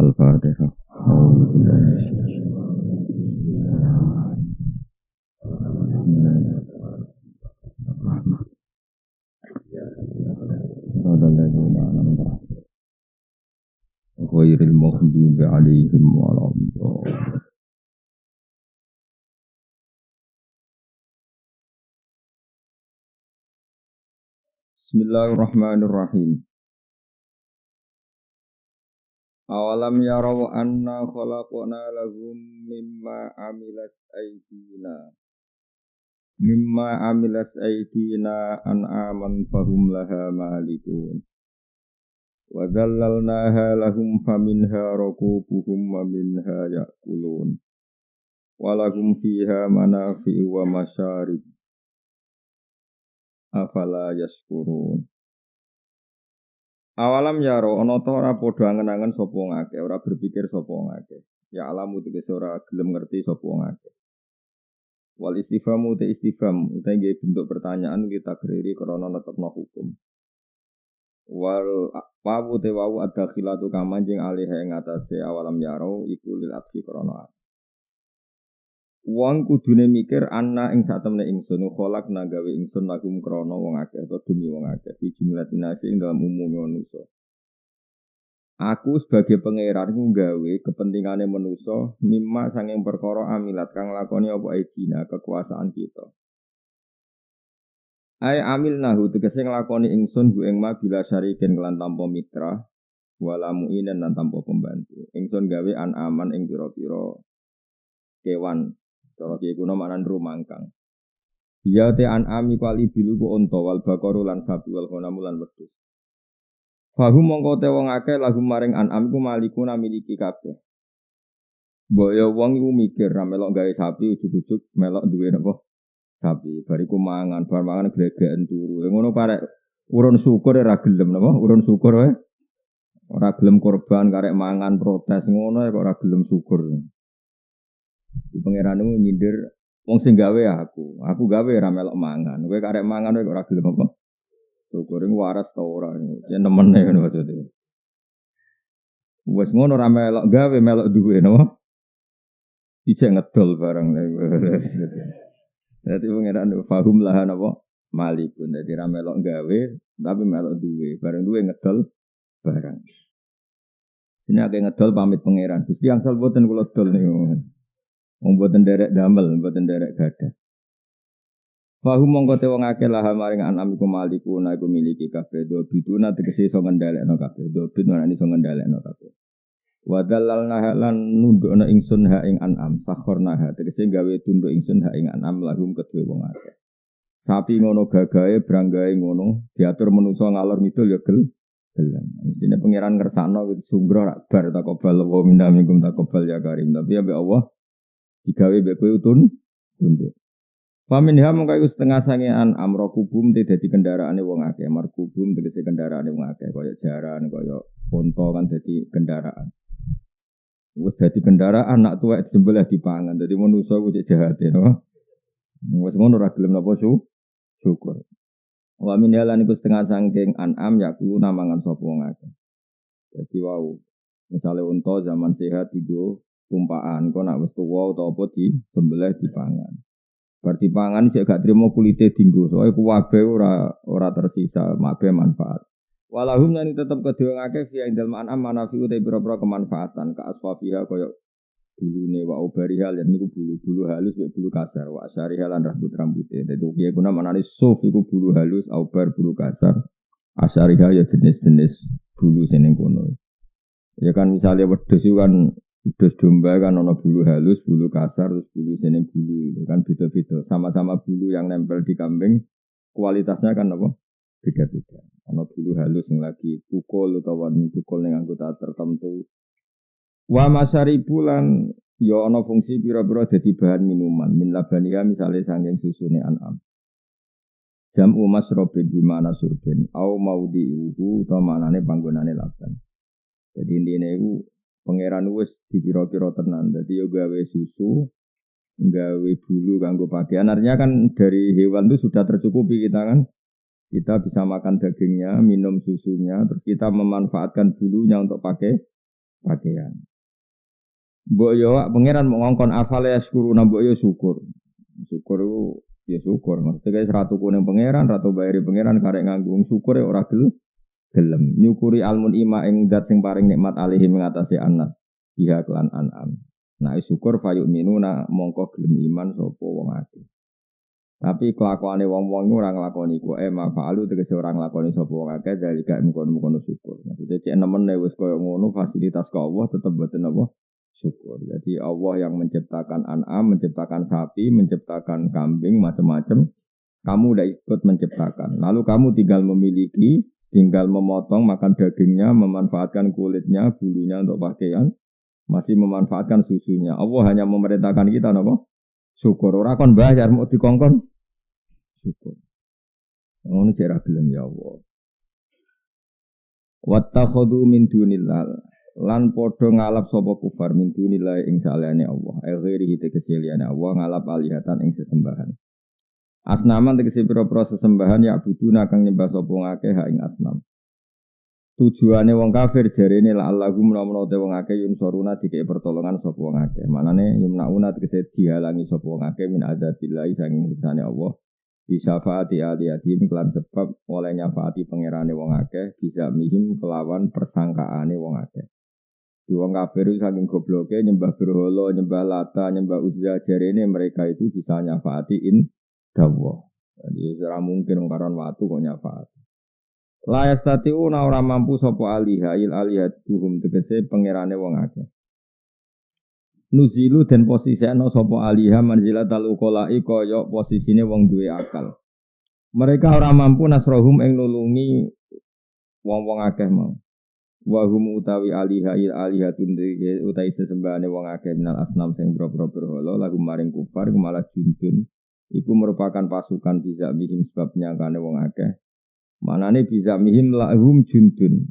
Al-Fatihah. Ghairil maghdubi 'alaihim waladdallin. Bismillahirrahmanirrahim. Awalam yarau anna khalaqna lahum mimma amilas aydina an'aman fahum laha malikun wa dhallalnaha lahum faminha rakubuhum wa minha ya'kulun wa lahum fiha manafi'u wa masyarib afala yashkurun. Awalam yaro ana ta ora padha angen-angen sapa ngake, ora berpikir sapa ngake. Ya alamu tegese ora gelem ngerti sapa ngake. Wal istifhamu te istifham utawa nggih bentuk pertanyaan kita griri krana netepno hukum. Wal wawu te wawu adzakhilatu kamanjing alih ing atase awalam yaro iku lil adhi krana. Wong kudune mikir ana ing satemene ingsun kholak gawe ingsun lagum krana wong akeh atau demi wong akeh fi jumlatinasi ing dalam umume manusa. Aku sebagai pangeran ku gawe kepentingane manusa mimma sanging perkara amilat kang lakoni apa aidina kekuasaan kita. Ai amilnahu tegese nglakoni ingsun bu ing ma bila syarikin kelan tanpa mitra wala mu'inan lan tanpa pembantu. Ingsun gawe aman ing pira-pira kewan. Cara kiye kuno maknan rumangkang. Ya te an'ami kuali bilu ku unta wal baqaru lan sapi wal ghanam lan wedhus. Fahum mongko te wong akeh lagu maring an'am ku malikuna miliki kabeh. Mbok ya wong iku mikir ra melok gawe sapi ujug-ujug melok duwe napa? Sapi. Bariku mangan, bar mangan glegeken turu. Ngono karek urun syukur ora gelem napa? Urun syukur wae. Ora gelem korban karek mangan protes ngono kok ora gelem syukur. Di pangeranmu nyindir wong sing gawe aku gawe ora melok mangan. Kowe karek mangan kowe ora gelem apa? Syukuring waras ta ora. Yen nemene ngono maksude. Wes ngono ora melok gawe melok duwe no. Ijek ngedol barang. Dadi pangeran fahum lahan apa? Malikun. Dadi ora melok gawe tapi melok duwe. Bareng duwe ngedol barang. Ini akeh ngedol pamit pangeran. Gusti angsal boten kula dol niku. Wong boten derek damel, boten derek gadah. Fahum mongko te wong akeh lah maring anam iku maliku na iku miliki kabeh do biduna tegese iso ngendhalekno kabeh do biduna iso ngendhalekno kabeh. Wa dallalna lan nundukna ingsun ha ing anam sakhorna tegese gawe tunduk ingsun ha ing anam lahum kedue wong akeh. Sapi ngono gagahe branggahe ngono diatur manusa ngalor ngidul ya gelem. Mestine pangeran ngersakno gitu sungguh rak bar takobal wa minna minkum takobal ya karim tapi ya Allah digawe mbek kowe tunduk. Paminha mongko iku setengah sangean amrokubum te dadi kendaraane wong akeh, markubum tegese kendaraane wong akeh kaya jaran, kaya unta kan dadi kendaraan. Wis dadi kendaraan nak tuwek disembelih dipangan. Dadi manusa ku cek jahate no. Wis ngono ora gelem napa syukur. Wa minha lan iku setengah sangking an'am yaku namangan sapa wong akeh. Dadi wau misale unta zaman sehat digo tumpaan kok nak wis tuwa utawa apa disembelih dipangan. Bar dipangan cek gak trimo kulite dienggo. Soale kuwabe ora tersisa, mabe manfaat. Walahum lan tetep kedhe ngake fi indal ma'am manafi'u te pira-pira kemanfaatan ka asfafiha kaya bulune wa ubariha lan niku bulu-bulu halus mek bulu kasar wa asyariha lan rambut-rambute. Dadi piye guna manane suf iku bulu halus, aubar bulu kasar. Asyariha ya jenis-jenis bulu sing ning kono. Ya kan misalnya wedhus itu kan wedhus domba kan ana bulu halus, bulu kasar, terus bulu seneng bulu itu kan beda-beda. Sama-sama bulu yang nempel di kambing kualitasnya kan apa? Beda-beda. Ana bulu halus yang lagi tukul utawa tukul ning anggota tertentu. Wa masyaribu lan ya ana fungsi pira-pira dadi bahan minuman. Min labaniya misale saking susune an'am. Jam'u masrobin bimana surbin au maudhi'uhu utawa manane panggonane laban. Jadi intine iku pangeran wis dikira-kira tenan. Dadi yo gawe susu, gawe bulu kanggo pakaian. Artinya kan dari hewan itu sudah tercukupi kita kan. Kita bisa makan dagingnya, minum susunya, terus kita memanfaatkan bulunya untuk pakai pakaian. Mbok yo pangeran mau ngongkon afale syukur mbok yo syukur. Syukur itu ya syukur. Maksudnya seratu kuning pangeran, ratu bayari pangeran karek nganggung syukur ya ora gelem. Nyukuri almun ima ing dat sing paring nikmat alihi mengatasi anas. Iya kelan an'am. Nah syukur fayuk minuna mongko gelem iman sapa wong akeh. Tapi kelakuane wong-wong iku ora nglakoni ku mafa'alu tegese ora nglakoni sapa wong akeh dalika mung syukur. Maksudnya cek nemen wis koyo ngono fasilitas ka Allah tetep boten apa syukur. Jadi Allah yang menciptakan an'am, menciptakan sapi, menciptakan kambing, macam-macam. Kamu udah ikut menciptakan. Lalu kamu tinggal memiliki, tinggal memotong, makan dagingnya, memanfaatkan kulitnya, bulunya untuk pakaian, masih memanfaatkan susunya. Allah hanya memerintahkan kita apa? Syukur. Ora kon bayar mau dikongkon. Syukur. Ngono cara gelem ya Allah. Wattakhadhu min dunillah lan padha ngalap sapa kufar min dunillah ing saliyane Allah. Ghairi tegese liyane Allah ngalap alihatan ing sesembahan. Asnaman tegese pira-pira sesembahan ya buduna kang nyembah sapa ngakeh ha ing asnam. Tujuane wong kafir jarene la Allahum menawa te wong akeh yun soruna dikek pertolongan sapa wong akeh. Manane yumnauna tegese dihalangi sapa wong akeh min adzabillahi saking siksane Allah. Bisa faati aliyatim kelan sebab oleh nyafaati pangerane wong akeh bisa mihim kelawan persangkaane wong akeh. Di wong kafir itu saking gobloke nyembah berhala, nyembah Lata, nyembah Uzza jarene mereka itu bisa nyafaati dawa. Jadi ora mungkin karon watu kok nyafaati. La yastati'una ora mampu sapa alihail alihatuhum tegese pangerane wong akeh. Nuzilu dan posisinya sapa aliha manzilatal uqala'i kaya posisine wong duwe akal. Mereka ora mampu nasrohum ing nulungi wong-wong akeh mau. Wa hum utawi aliha alihatun utawi sesembahane wong akeh minal asnam sing boro-boro berhala lagu maring kufar malah jundun. Iku merupakan pasukan bisa mihim sebab nyangkane wong akeh. Manane bisa mihim lahum jundun.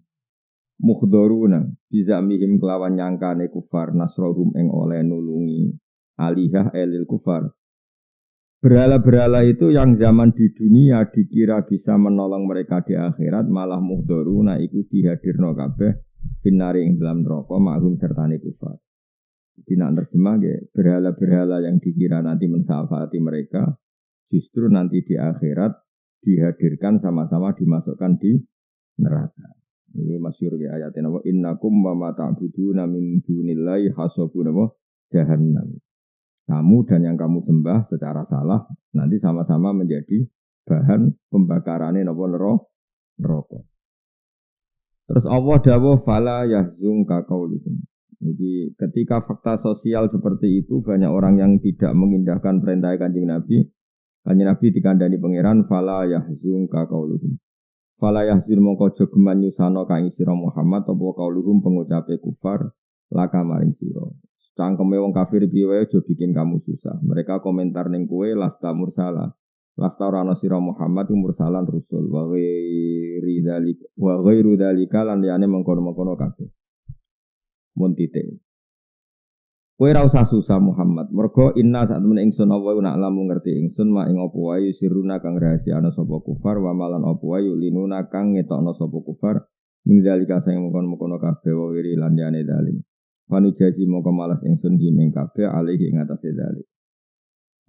Mukhdharuna bisa mihim kelawan nyangkane kufar nasrohum ing oleh nulungi alihah elil kufar. Berhala-berhala itu yang zaman di dunia dikira bisa menolong mereka di akhirat malah mukhdharuna iku dihadirno kabeh binari ing dalam neraka maghum sertane kufar. Jadi nak terjemah berhala-berhala yang dikira nanti mensyafaati mereka justru nanti di akhirat dihadirkan sama-sama dimasukkan di neraka. Ini masyhur ya ayatnya wa innakum wa ma ta'buduna min dunillahi hasabun wa jahannam. Kamu dan yang kamu sembah secara salah nanti sama-sama menjadi bahan pembakarannya neraka. Terus Allah dawuh fala yahzunka qauluhum. Jadi ketika fakta sosial seperti itu banyak orang yang tidak mengindahkan perintah Kanjeng Nabi. Kanjeng Nabi dikandani pangeran fala yahzunka qauluhum. Fala yahzun mongko aja geman nyusano kang sira Muhammad apa kauluhum pengucape kufar laka maring sira. Cangkeme wong kafir piye wae aja bikin kamu susah. Mereka komentar ning kowe lasta mursala. Lasta ora ana sira Muhammad mursalan rusul wa ghairu dzalika lan liyane mengkono-mengkono kabeh. Mun titik. Kowe ora usah susah Muhammad. Mergo inna sak temen ingsun apa nak lamu ngerti ingsun ma ing apa wae siruna kang rahasia ana sapa kufar wa malan apa wae linuna kang ngetokno sapa kufar ning dalika sing mengkon-mengkono kabeh wa wiri lan yane dalim. Wanu jazi mongko malas ingsun ing kabeh alih ing atase dalik.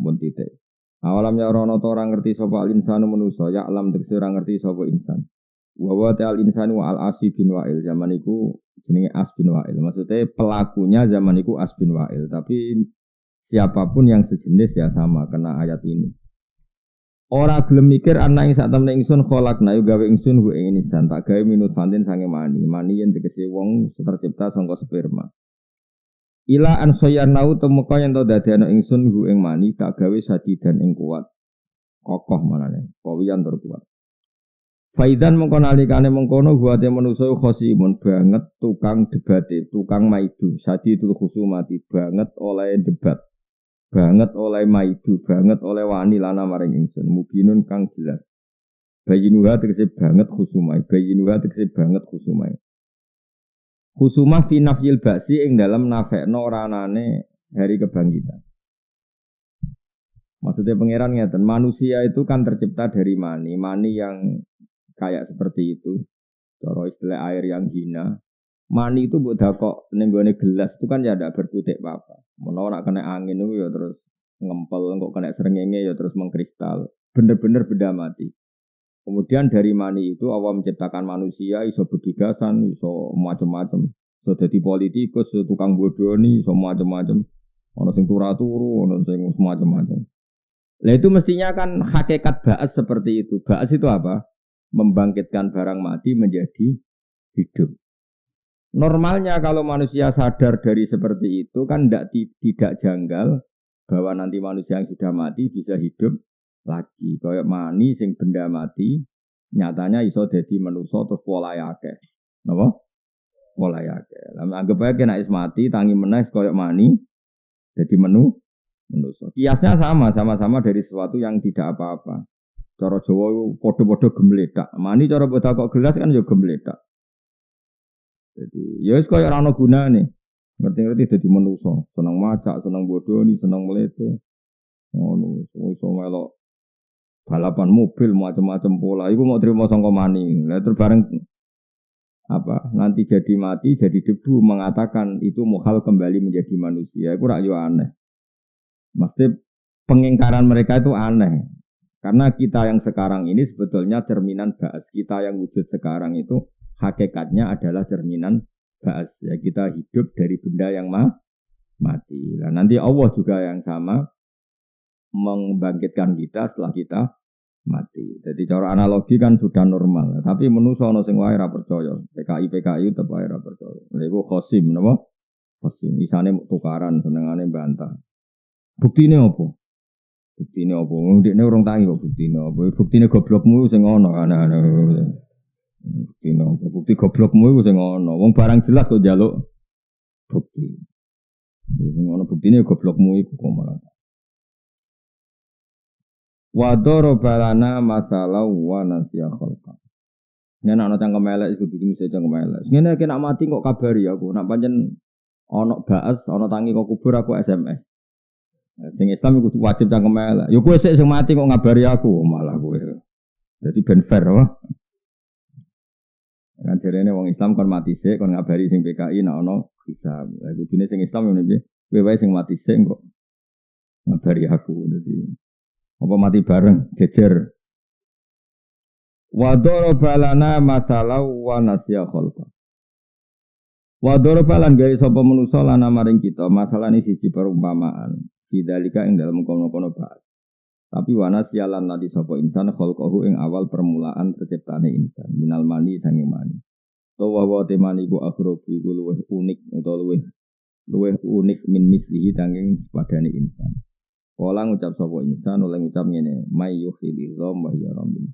Mun titik. Awalam ya ora ana ta ora ngerti sapa insanu manusa ya alam tekse ora ngerti sapa insan. Wa wa ta'al insanu al asi bin wa'il zaman iku jenenge As bin Wa'il. Maksudnya pelakunya zaman itu As bin Wa'il. Tapi siapapun yang sejenis ya sama kena ayat ini. Ora gelem mikir ana ing sak temne ingsun kholakna yo gawe ingsun hu ing insan tak gawe minut fantin sange mani. Mani yen tegese wong tercipta saka sperma. Ila an sayanau temeka yen to dadekno ingsun hu ing mani tak gawe sadidan ing kuat. Kokoh manane, kawiyan tur kuat. Faidan mengkono alikane mengkono buate manusa khosimun banget tukang debate, tukang maidu, sadidul khusumati banget oleh debat, banget oleh maidu, banget oleh wani lana maring ingsun, mubinun kang jelas. Bayinuha tegese banget khusumai, bayinuha tegese banget khusumai. Khusumah fi nafyil ba'si ing dalam nafekno ranane hari kebangkitan. Maksudnya pangeran ngeten, manusia itu kan tercipta dari mani yang kayak seperti itu, cara istilah air yang hina, Mani itu mbok dakok ning gone gelas itu kan ya ndak berkutik apa-apa. Menawa nak kena angin itu ya terus ngempel, kok kena srengenge ya terus mengkristal. Bener-bener benda mati. Kemudian dari mani itu Allah menciptakan manusia iso berdigasan, iso macam-macam. Iso dadi politikus, iso tukang bodoni, iso macam-macam. Ono sing turu-turu, ono sing macam-macam. Lah itu mestinya kan hakikat ba'as seperti itu. Ba'as itu apa? Membangkitkan barang mati menjadi hidup. Normalnya kalau manusia sadar dari seperti itu kan tidak janggal bahwa nanti manusia yang sudah mati bisa hidup lagi. Kayak mani sing benda mati nyatanya iso dadi manusa terus pola akeh. Napa? Pola akeh. Lah anggap ae kena is mati tangi meneh koyo mani dadi manusa. Kiasnya sama-sama dari sesuatu yang tidak apa-apa. Cara Jawa padha-padha gemledak. Mani cara mbok kok gelas kan ya gemledak. Jadi ya wis koyo ora ana gunane. Ngerti-ngerti dadi manusa, seneng macak, seneng bodoni, seneng melete. Ngono, iso melok balapan mobil macam-macam pola. Iku mau terima sangka mani. Lah terus bareng apa? Nanti jadi mati, jadi debu mengatakan itu muhal kembali menjadi manusia. Iku rak yo aneh. Mesti pengingkaran mereka itu aneh. Karena kita yang sekarang ini sebetulnya cerminan ba'as. Kita yang wujud sekarang itu hakikatnya adalah cerminan ba'as. Ya, kita hidup dari benda yang mati. Nah, nanti Allah juga yang sama membangkitkan kita setelah kita mati. Jadi cara analogi kan sudah normal. Tapi manusia ana sing wae ra percaya. PKI tetep wae ra percaya. Lha iku khosim napa? Khosim isane tukaran senengane bantah. Buktine apa? Buktine apa? Ndekne urung tangi kok buktine apa? Buktine goblokmu sing ana ana-ana. Bukti goblokmu iku sing ana. Wong barang jelas kok njaluk bukti. Sing ana buktine goblokmu iku kok malah. Wa darabalana masalah wa nasiya khalqa. Yen ana cangkem elek iku kudu mesti cangkem elek. Ngene iki nak mati kok kabari aku. Nak pancen ana baas, ana tangi kok kubur aku SMS. Sing Islam iku wajib cangkem elek. Ya kowe sik sing mati kok ngabari aku malah kowe. Dadi ben fair wae. Kan jarene wong Islam kon mati sik kon ngabari sing PKI nek ana hisab. Lah kudune sing Islam ngene piye? Kowe wae sing mati sik kok ngabari aku. Dadi apa mati bareng jejer. Wa darabalana masalah wa nasiya khalqa. Wa darabalan gawe sapa manusa lan maring kita masalah ini siji perumpamaan. Bidzalika ing dalem kono-kono bahas. Tapi wana sialan tadi sapa insan khalqahu ing awal permulaan terciptane insan minal mani sange mani. Tawa wa temani ku akhrobi ku luweh unik utawa luweh unik min mislihi tanging sepadane insan. Kala ngucap sapa insan oleh ngucap ngene may yukhidillah wa ya rabbi.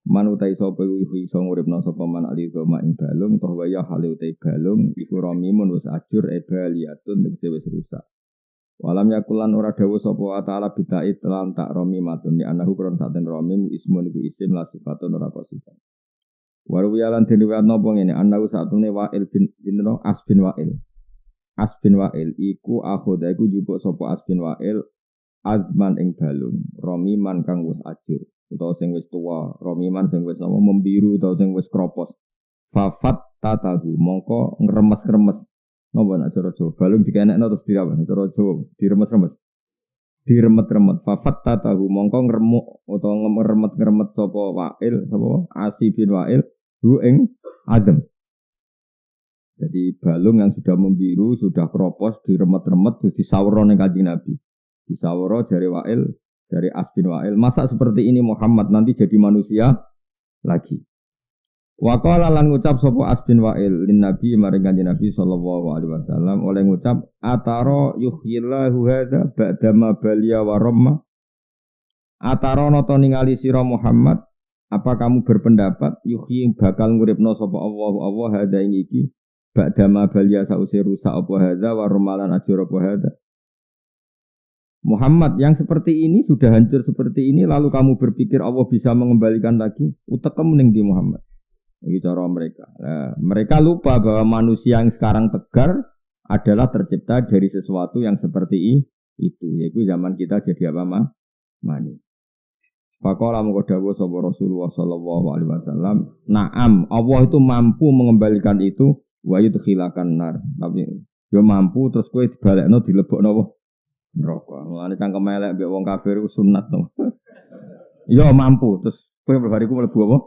Man utai sapa iso nguripna sapa man alidoma ing balung toh waya hale utai balung iku ramimun wis ajur ebaliyatun tegese wis rusak. Walam yakulan ora dawuh sapa ta'ala bidait lan tak ramimatun li anahu kron saten ramim ismun iku isim la sifatun ora kok sifat. Warwiyalan diniwat napa ngene anahu satune wa'il bin jinro asbin wa'il. Asbin wa'il iku akhoda iku jupuk sapa asbin wa'il azman ing balung ramiman kang wis ajur utawa sing wis tuwa ramiman sing wis membiru utawa sing wis kropos fafat tatahu mongko ngremes-remes napa nak cara Jawa balung dikenekno terus dirawan cara Jawa diremes-remes diremet-remet fafat tatahu mongko ngremuk utawa ngeremet-ngeremet sapa wa'il sapa asi bin wa'il hu ing azam. Jadi balung yang sudah membiru sudah kropos diremet-remet terus disawurna ning Kanjeng Nabi. Disawara jari wa'il, jari asbin wa'il. Masa seperti ini Muhammad nanti jadi manusia lagi. Wa qala lan ngucap sapa asbin wa'il lin nabi maring kanjeng Nabi sallallahu alaihi wasallam oleh ngucap atara yuhyillahu hadza ba'da ma baliya wa ramma. Atara nata ningali sira Muhammad, apa kamu berpendapat yuhyi bakal nguripno sapa Allah hadza ing iki ba'da ma baliya sause rusak apa hadza wa ramalan ajur apa hadza. Muhammad yang seperti ini sudah hancur seperti ini lalu kamu berpikir Allah bisa mengembalikan lagi utekem ning di Muhammad. Ini cara mereka. Mereka lupa bahwa manusia yang sekarang tegar adalah tercipta dari sesuatu yang seperti itu. Yaitu zaman kita jadi apa mani. Faqala mengko dawuh sapa Rasulullah sallallahu alaihi wasallam, "Na'am, Allah itu mampu mengembalikan itu wa yudkhilakan nar. Tapi yo mampu terus kowe dibalekno dilebokno apa? Neraka. Mulane cangkem elek mbek wong kafir iku sunat to. Yo mampu terus kowe bariku mlebu apa?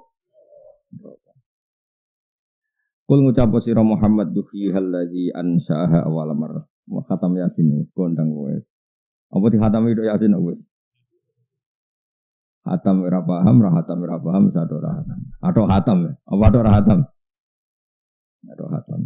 Kul ngucap sira Muhammad duhi alladzi ansaaha awal marrah. Wa khatam Yasin kondang kowe. Apa di khatam itu Yasin kowe? Khatam ora paham, ra paham sado ra khatam. Atau khatam ya? Apa atau ra khatam? Atau khatam.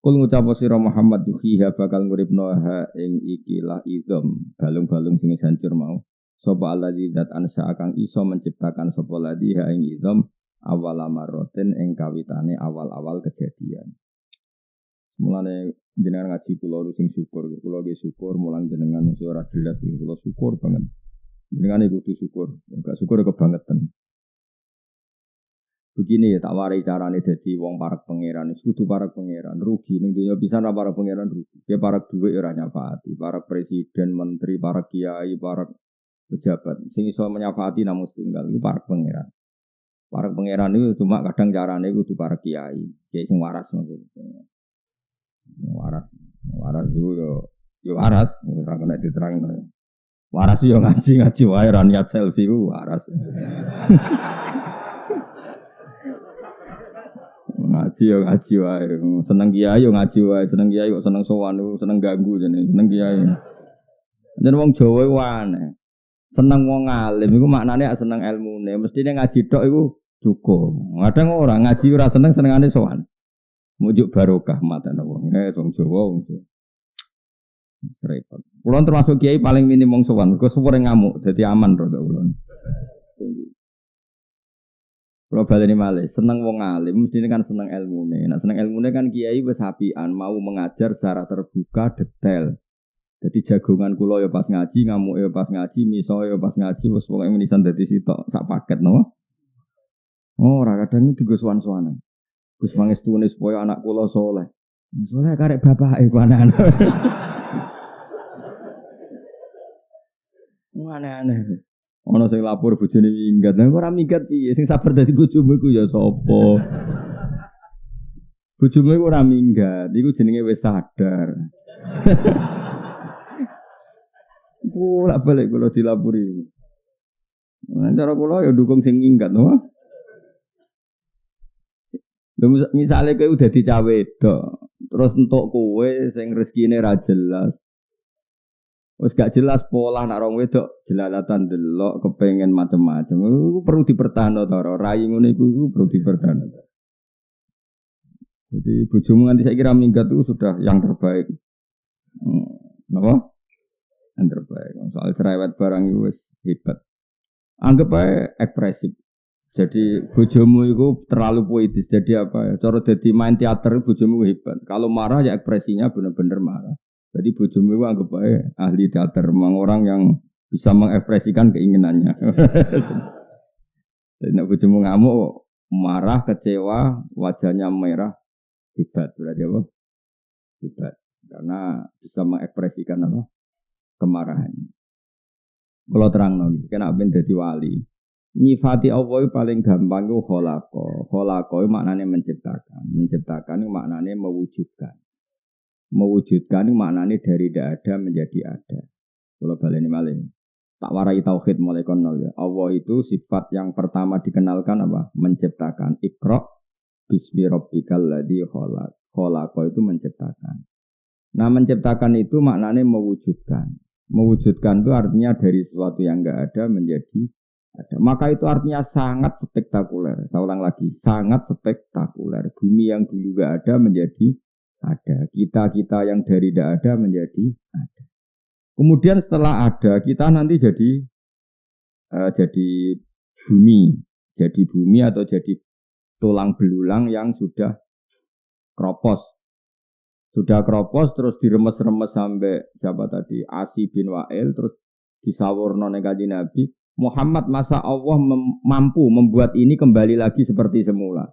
Kul ngucap sira Muhammad duhi bakal nguripno ha ing ikilah idom balung-balung sing hancur mau. Sapa alladzi zat ansaa kang iso menciptakan sapa ladzi ha ing idom awal amaroten ing kawitane awal-awal kejadian. Mulane jenengan ngaji kula sing syukur, kula nggih syukur mulang jenengan ora jelas kula syukur banget. Jenengan iku kudu syukur, enggak syukur kebangetan. Begini ya tak warai carane dadi wong parek pangeran, kudu parek pangeran, rugi ning dunya pisan ra parek pangeran rugi. Ya parek dhuwit ora nyafaati, parek presiden, menteri, parek kiai, parek pejabat sing iso menyafaati namung setunggal iku parek pangeran. Para pangeran itu cuma kadang carane kudu para kiai sing waras maksudnya. Waras itu yo waras, ora kena diterangno. Waras yo ngaji wae ra niat selfie ku waras. ngaji wae, seneng kiai yo ngaji wae, seneng kiai kok seneng sowan, seneng ganggu jenenge, seneng kiai. Yen wong Jawa iku aneh. Seneng wong alim iku maknane seneng ilmune, mestine ngaji tok iku cukup. Kadang orang ngaji ora senengane sowan. Mujuk barokah matan wong. Wong Jawa wong Jawa. Serepot. Kulon termasuk kiai paling minim wong sowan, mergo suwere ngamuk, dadi aman ro kulon. Kalau baleni malih, seneng wong alim mestine kan seneng ilmune. Nek seneng ilmune kan kiai wis apian, mau mengajar secara terbuka, detail. Jadi jagongan kula ya pas ngaji, ngamuk ya pas ngaji, miso ya pas ngaji, wis pokoke menisan dadi sitok sak paket no. Oh, ora kadang digo sowan-sowanan. Gus mangestune supaya anak kula saleh. Saleh karek bapake panan. Aneh-aneh. Ana sing lapor bojone minggat. Lah ora minggat piye? Sing sabar dadi bojomu iku ya sapa? Bojomu iku ora minggat, iku jenenge wis sadar. Bolak balik kalau dilapuri. Cara kula ya dukung sing minggat, no. Lha misale kowe udah dicawe wedok, terus entuk kowe sing rezekine ra jelas. Wis gak jelas pola nek rong wedok jelalatan delok kepengin macam-macam. Iku perlu dipertahanno ta ora? Rai ngono iku perlu dipertahanno. Jadi bojomu nganti saiki ra minggat itu sudah yang terbaik. Napa? Yang terbaik. Soal cerewet barang itu wis hebat. Anggap aja ekspresif. Jadi bojomu itu terlalu poetis. Jadi apa ya? Cara jadi main teater bojomu hebat. Kalau marah ya ekspresinya benar-benar marah. Jadi bojomu itu anggap aja ahli teater. Memang orang yang bisa mengekspresikan keinginannya. Jadi nek bojomu ngamuk, marah, kecewa, wajahnya merah, hebat. Berarti apa? Hebat. Karena bisa mengekspresikan apa? Kemarahannya. Kalau terang lagi, kena ben dadi wali. Nyifati Allah paling gampang itu kholaqo. Kholaqo itu maknanya menciptakan. Menciptakan itu maknanya mewujudkan. Mewujudkan itu maknanya dari tidak ada menjadi ada. Kalau baleni malih. Tak warai tauhid mulai konol ya. Allah itu sifat yang pertama dikenalkan apa? Menciptakan. Iqra bismi rabbikal ladzi khalaq. Kholaqo itu menciptakan. Nah menciptakan itu maknanya mewujudkan. Mewujudkan itu artinya dari sesuatu yang enggak ada menjadi ada. Maka itu artinya sangat spektakuler. Saya ulang lagi, sangat spektakuler. Bumi yang dulu enggak ada menjadi ada. Kita yang dari tidak ada menjadi ada. Kemudian setelah ada, kita nanti jadi bumi atau jadi tulang belulang yang sudah kropos. Sudah kropos terus diremes-remes sampai siapa tadi? Asi bin Wa'il terus disawurno ning Kanjeng Nabi. Muhammad masa Allah mampu membuat ini kembali lagi seperti semula.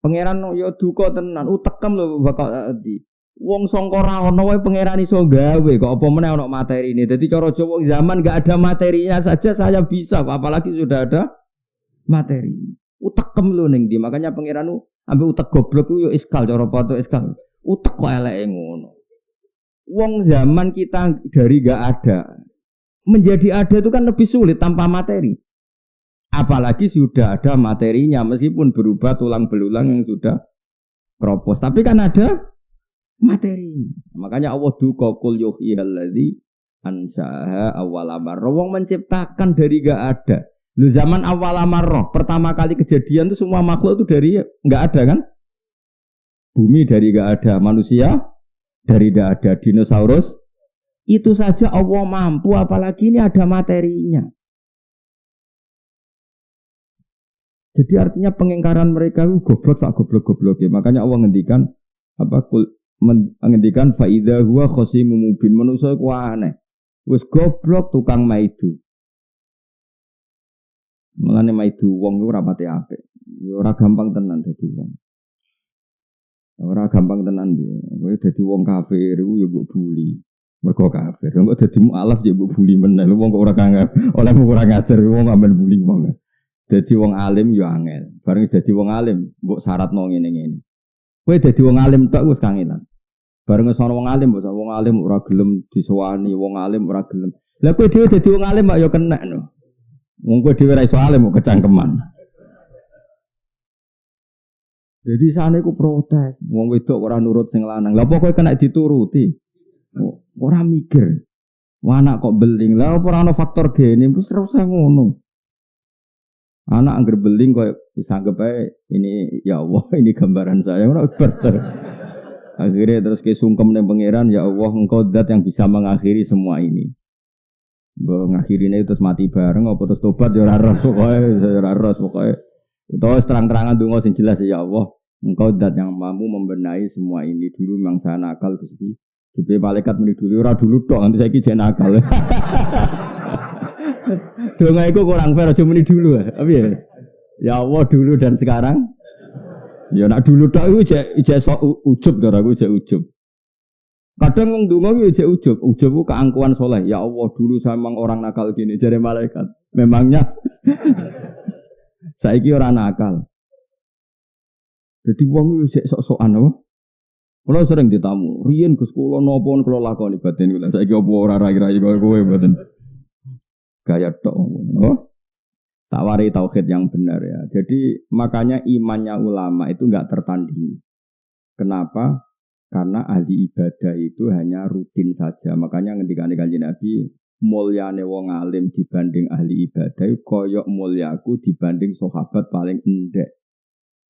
Pangeran yo duka tenan, utekem lho bakal di. Wong sangka ra ono wae pangeran iso gawe kok apa meneh ono materi ini. Dadi cara Jawa zaman enggak ada materinya saja saya bisa, apalagi sudah ada materi. Utekem lho ning ndi. Makanya pangeran Ambek utek goblok ku yo iskal cara foto iskal. Utek kok eleke ngono. Wong zaman kita dari gak ada menjadi ada itu kan lebih sulit tanpa materi. Apalagi sudah ada materinya meskipun berubah tulang belulang yang sudah kropos. Tapi kan ada materi. Makanya Allah duka kul yuhyilladzi ansaha awwala marrah. Wong menciptakan dari gak ada. Lu zaman awwala marrah, pertama kali kejadian itu semua makhluk itu dari gak ada kan? Bumi dari gak ada, manusia dari gak ada, dinosaurus. Itu saja Allah mampu, apalagi ini ada materinya. Jadi artinya pengingkaran mereka itu goblok sak goblok-goblok. Makanya Allah ngendikan ngendikan faida huwa khasimun mubin. Manusa ku aneh. Wis goblok tukang maidu. Mulane maidu wong iku ora pati apik. Ora gampang tenan dadi wong. Ora gampang tenan piye. Kowe dadi wong kafir iku ya mbok buli. Mergo kafir. Engko dadi mualaf ya mbok buli meneh. Wong kok ora kangen. Oleh ora ngajar wong amben buli wong. Dadi wong alim ya angel. Bareng dadi wong alim mbok syaratno ngene-ngene. Kowe dadi wong alim tok wis kangelan. Bareng sono wong alim ora gelem disowani, wong alim ora gelem. Lah kowe dhewe dadi wong alim kok ya kena no. Wong kowe dhewe ra iso alim kok kecangkeman. Jadi sana iku protes, wong wedok ora nurut sing lanang. Lah apa kowe kena dituruti? Ora mikir. Wah anak kok beling. Lah apa ora ana faktor gene, wis ora usah ngono. Anak angger beling koyo bisa anggap ae ini ya Allah, ini gambaran saya. Ora bener. Akhirnya terus kesungkem ning pangeran, ya Allah engkau zat yang bisa mengakhiri semua ini. Mbok ngakhirine terus mati bareng apa terus tobat ya ora ros pokoke. Utawa terang-terangan donga sing jelas ya Allah, engkau zat yang mampu membenahi semua ini. Dulu memang saya nakal Gusti. Jebule malaikat muni dulu ora dulu tok nanti saiki jek nakal. Donga iku kurang fair aja muni dulu ya. Ya Allah dulu dan sekarang. Ya nak dulu tok iku jek sok ujub to aku jek ujub. Kadang wong donga iki jek ujub. Ujub ku keangkuhan soleh. Ya Allah dulu saya memang orang nakal gini jare malaikat. Memangnya saiki ora nakal. Jadi wong iki jek sok-sokan apa? Kula sering ditamu. Riyen Gus kula napa kula lakoni batin kula. Saiki apa ora rai-rai kowe mboten. Gaya tok. Oh? Tawari tauhid yang benar ya. Jadi makanya imannya ulama itu enggak tertandingi. Kenapa? Karena ahli ibadah itu hanya rutin saja. Makanya ngendikane Kanjeng Nabi, mulyane wong alim dibanding ahli ibadah koyok mulyaku dibanding sahabat paling endek.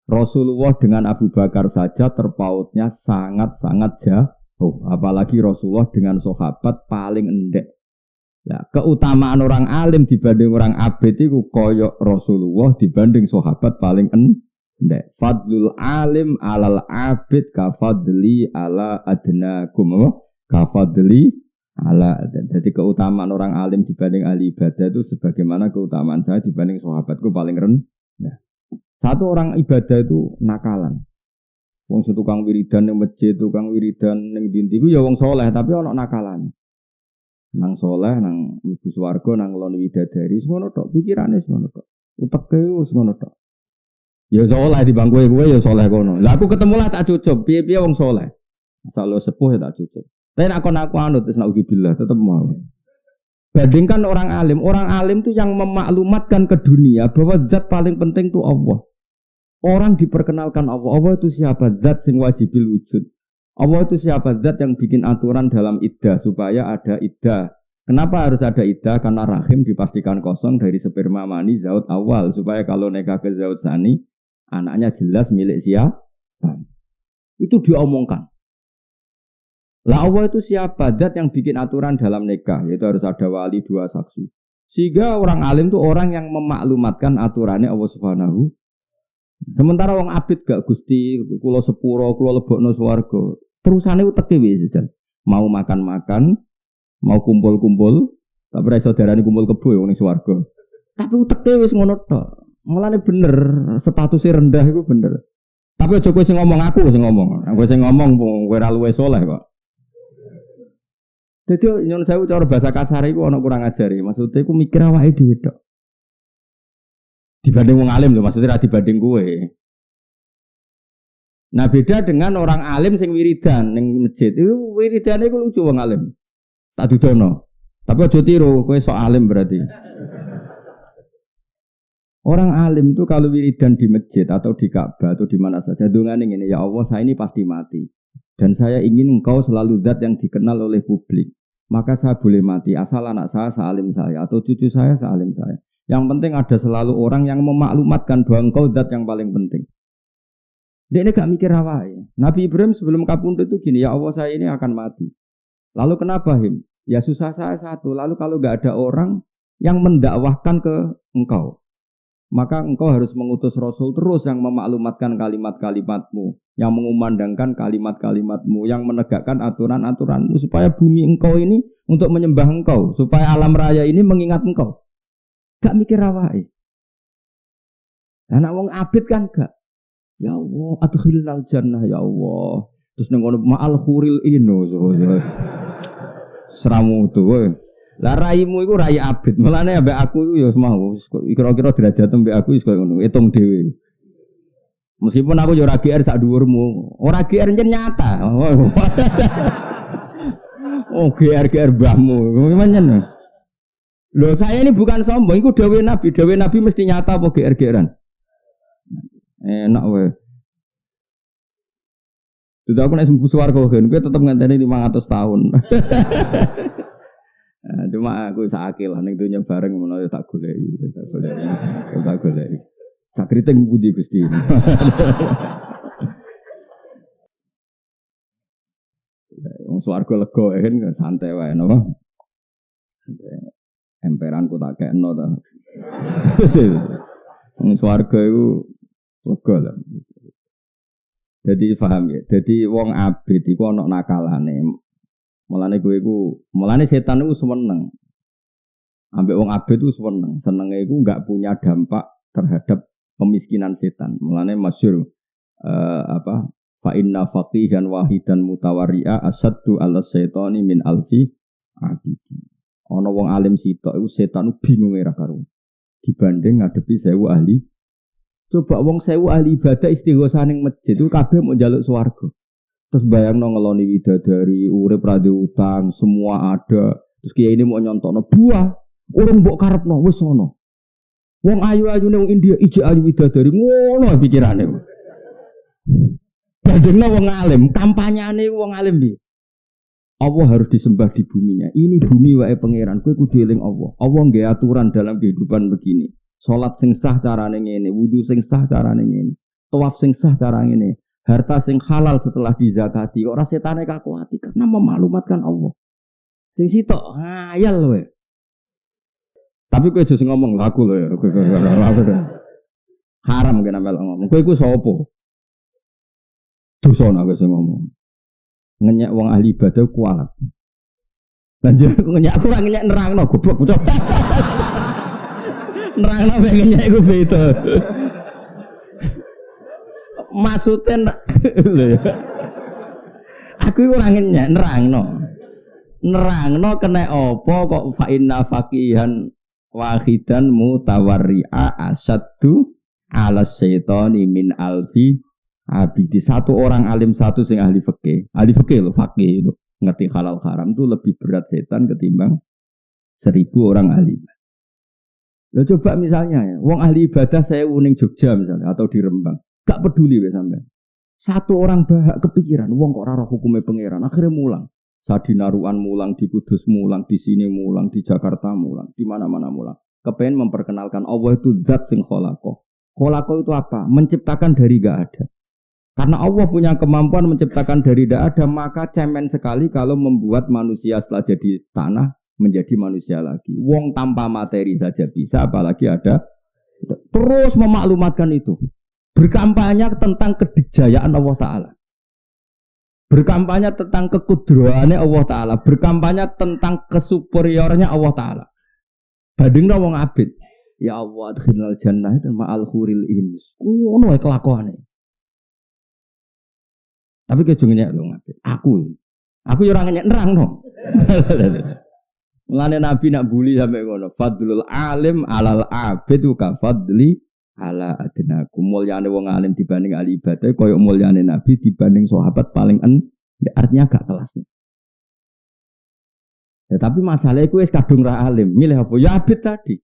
Rasulullah dengan Abu Bakar saja terpautnya sangat-sangat jauh. Apalagi Rasulullah dengan sahabat paling endek. Nah, keutamaan orang alim dibanding orang abid itu koyok Rasulullah dibanding sahabat paling endek. Fadlul alim alal abid kafadli ala adnakum. Kafadli ala. Jadi keutamaan orang alim dibanding ahli ibadah itu sebagaimana keutamaan saya dibanding sahabatku paling rendah. Satu orang ibadah itu nakalan. Wong tukang wiridan ning masjid, tukang wiridan ning ndi ku ya wong saleh tapi ana nakalan. Nang soleh, nang mlebu swarga, nang ngeloni widadari, semono tok, pikirane semono tok. Uteke wis ngono tok. Ya soleh di bangku kowe ya soleh kono. Lah aku ketemu lah tak cucup, piye-piye wong soleh. Asal sepuh ya tak cucup. Tapi nek aku anut wis naudzubillah tetep mau. Bandingkan orang alim itu yang memaklumatkan ke dunia bahwa zat paling penting itu Allah. Orang diperkenalkan Allah. Allah itu siapa? Zat sing wajibil wujud. Allah itu siapa? Zat yang bikin aturan dalam iddah supaya ada iddah. Kenapa harus ada iddah? Karena rahim dipastikan kosong dari sperma mani zaut awal supaya kalau nikah ke zaut sani anaknya jelas milik siapa. Itu diomongkan. Lah Allah itu siapa? Zat yang bikin aturan dalam nikah yaitu harus ada wali 2 saksi. Sehingga orang alim itu orang yang memaklumatkan aturannya Allah Subhanahu. Sementara wong abid gak Gusti kula sepuro kula lebokno swarga. Terusane uteke wis mau makan-makan, mau kumpul-kumpul, tapi ra iso darani kumpul kebo ning swarga. Tapi uteke wis ngono tok. Mulane bener, statusnya rendah iku bener. Tapi aja kowe sing ngomong aku sing ngomong. Kowe sing ngomong kowe ra luwih saleh kok. Dadi nyon sewu cara bahasa kasar iku ana kurang ajari. Maksudnya iku mikir awake dhewe tok. Dibanding wong alim lho, maksudnya ra dibanding kowe. Nah beda dengan orang alim sing wiridan ning masjid. Itu wiridane iku lucu wong alim. Tak dudono. Tapi aja tiru, kowe sok alim berarti. Orang alim itu kalau wiridan di masjid atau di Ka'bah atau di mana saja dongane ngene, ya Allah saya ini pasti mati. Dan saya ingin engkau selalu zat yang dikenal oleh publik. Maka saya boleh mati asal anak saya sealim saya atau cucu saya sealim saya. Yang penting ada selalu orang yang memaklumatkan bahwa engkau zat yang paling penting. Dia ini gak mikir apa ya. Nabi Ibrahim sebelum kapundhut itu gini, ya Allah saya ini akan mati. Lalu kenapa him? Ya susah saya satu. Lalu kalau gak ada orang yang mendakwahkan ke engkau, maka engkau harus mengutus Rasul terus yang memaklumatkan kalimat-kalimatmu, yang mengumandangkan kalimat-kalimatmu, yang menegakkan aturan-aturanmu, supaya bumi engkau ini untuk menyembah engkau, supaya alam raya ini mengingat engkau. Gak mikir awake. Anak wong abid kan gak. Ya Allah, adkhilnal jannah ya Allah. Terus ning ngono ma'al khuril ino. Seramu tuh. Lah raimu iku rai abid. Mulane ambek aku iku ya mau kira-kira derajat ambek aku wis koyo ngono, hitung dhewe. Meskipun aku yo ora GR sak dhuwurmu, ora GR nyen nyata. Oh GR mbahmu. Gimana? Loh saya ini bukan sombong, iku dawuh Nabi. Dawuh Nabi mesti nyata apa GR-GRan? Enak wae. Sudah aku nek sembuh swarga kan, kowe tetep ngenteni 500 tahun. Nah, cuma aku sakit lah ning dunya bareng ngono ya tak goleki. Tak kriting budi Gusti. Wong swarga lega kan santai wae napa. Emperanku tak kekno ta. Wong swarga iku lega lah. Jadi paham ya. Jadi wong abid iku ana nakalane. Mulane setan itu seneng. Ambek wong abid itu seneng. Senenge iku enggak punya dampak terhadap pemiskinan setan. Mulane masyhur fa inna faqihan wahidan mutawarri'a asaddu 'ala syaitani min alfi abidi. Ana wong alim sitok iku setan bingung ora karo. Dibanding ngadepi 1000 ahli. Coba wong 1000 ahli ibadah istighosah ning masjid itu kabeh mau njaluk swarga. Terus bayangno ngeloni widadari, urip ra utang, semua ada. Terus kiai ini mau nyontokno buah, urung mbok karepno wis ono. Wong ayu-ayune wong India ijek ayu widadari ngono pikirane. Bandingno wong alim, kampanyane wong alim piye? Allah harus disembah di buminya. Ini bumi wae pangeran, kowe kudu eling Allah. Allah nggih aturan dalam kehidupan begini. Salat sing sah carane ngene, wudu sing sah carane ngene, tawaf sing sah carane ngene. Harta sing halal setelah dizakati, ora setane kakuati karena memaklumatkan Allah. Sing sitok ngayal we. Tapi kowe aja ngomong aku lho ya, haram kena melok ngomong. Kowe iku sapa? Dosa nek sing ngomong. Ngenyek wong ahli ibadah kualat. Lan aku ngenyek aku ora ngenyek nerangno goblok bocah. Nerangno ben ngenyek iku beda. Maksudnya aku ora ngenyek nerangno kena apa kok fa inna faqihan wahidan mutawarri'a asaddu 'ala syaitani min alfi abidi. Satu orang alim satu sing ahli fikih lho, faqih itu ngerti halal haram itu lebih berat setan ketimbang 1000 orang alim. Lo coba misalnya ya, wong ahli ibadah 1000 ning Jogja misalnya atau di Rembang, gak peduli wis sampean. Satu orang bahak kepikiran, wong kok ora roh hukume pangeran, akhirnya mulang. Sadinaruan mulang, di Kudus mulang, di sini mulang, di Jakarta mulang, di mana-mana mulang. Kepengen memperkenalkan Allah itu zat sing khalaqah. Khalaqah itu apa? Menciptakan dari gak ada. Karena Allah punya kemampuan menciptakan dari gak ada, maka cemen sekali kalau membuat manusia setelah jadi tanah menjadi manusia lagi. Wong tanpa materi saja bisa, apalagi ada. Terus memaklumatkan itu. Berkampanye tentang kedikjayaan Allah Ta'ala. Berkampanye tentang kekudraannya Allah Ta'ala. Berkampanye tentang kesuperiornya Allah Ta'ala. Bandingna wong abid. Ya Allah, adkhilnal jannah itu ma'al khuril ins. Ngono wae kelakuane. Tapi kejungnya lho ngabid. Aku yo ora ngenyek nerangno. Mulane Nabi nak bully sampe ngono. Fadlul alim alal abid ka fadli ala adnakum mulyane wong alim dibanding ahli ibadah koyo mulyane nabi dibanding sahabat paling artinya gak kelasnya. Ya, tapi masalahnya wis kadung ra alim, milih apa? Ya abid tadi.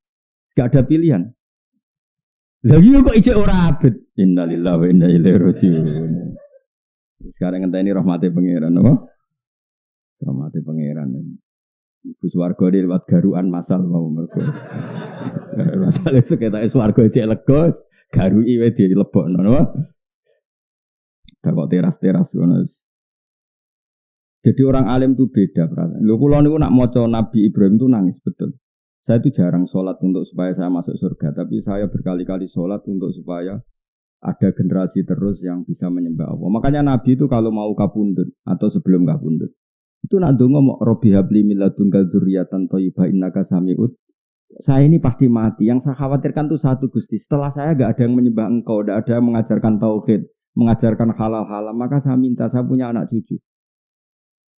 Gak ada pilihan. Lagi kok ijek ora abid. Innalillahi wa inna ilaihi raji'un. Sekarang ngenteni rahmate pangeran apa? Rahmate pangeran. Ibu swarga di lewat garuan masal mau mergo. Masale seketa swarga cek legos, garui wae dilebokno apa? Dak kok teras-teras ngono. Jadi orang alim itu beda perasaan. Lho kula niku nak maca Nabi Ibrahim itu nangis betul. Saya itu jarang sholat untuk supaya saya masuk surga, tapi saya berkali-kali sholat untuk supaya ada generasi terus yang bisa menyembah Allah. Makanya Nabi itu kalau mau kapundhut atau sebelum kapundhut, itu nak ndonga mau Robbi habli min ladunka dzurriyyatan thayyibah innaka sami'ud. Saya ini pasti mati. Yang saya khawatirkan itu satu Gusti. Setelah saya enggak ada yang menyembah Engkau, enggak ada yang mengajarkan tauhid, mengajarkan halal-halal, maka saya minta saya punya anak cucu.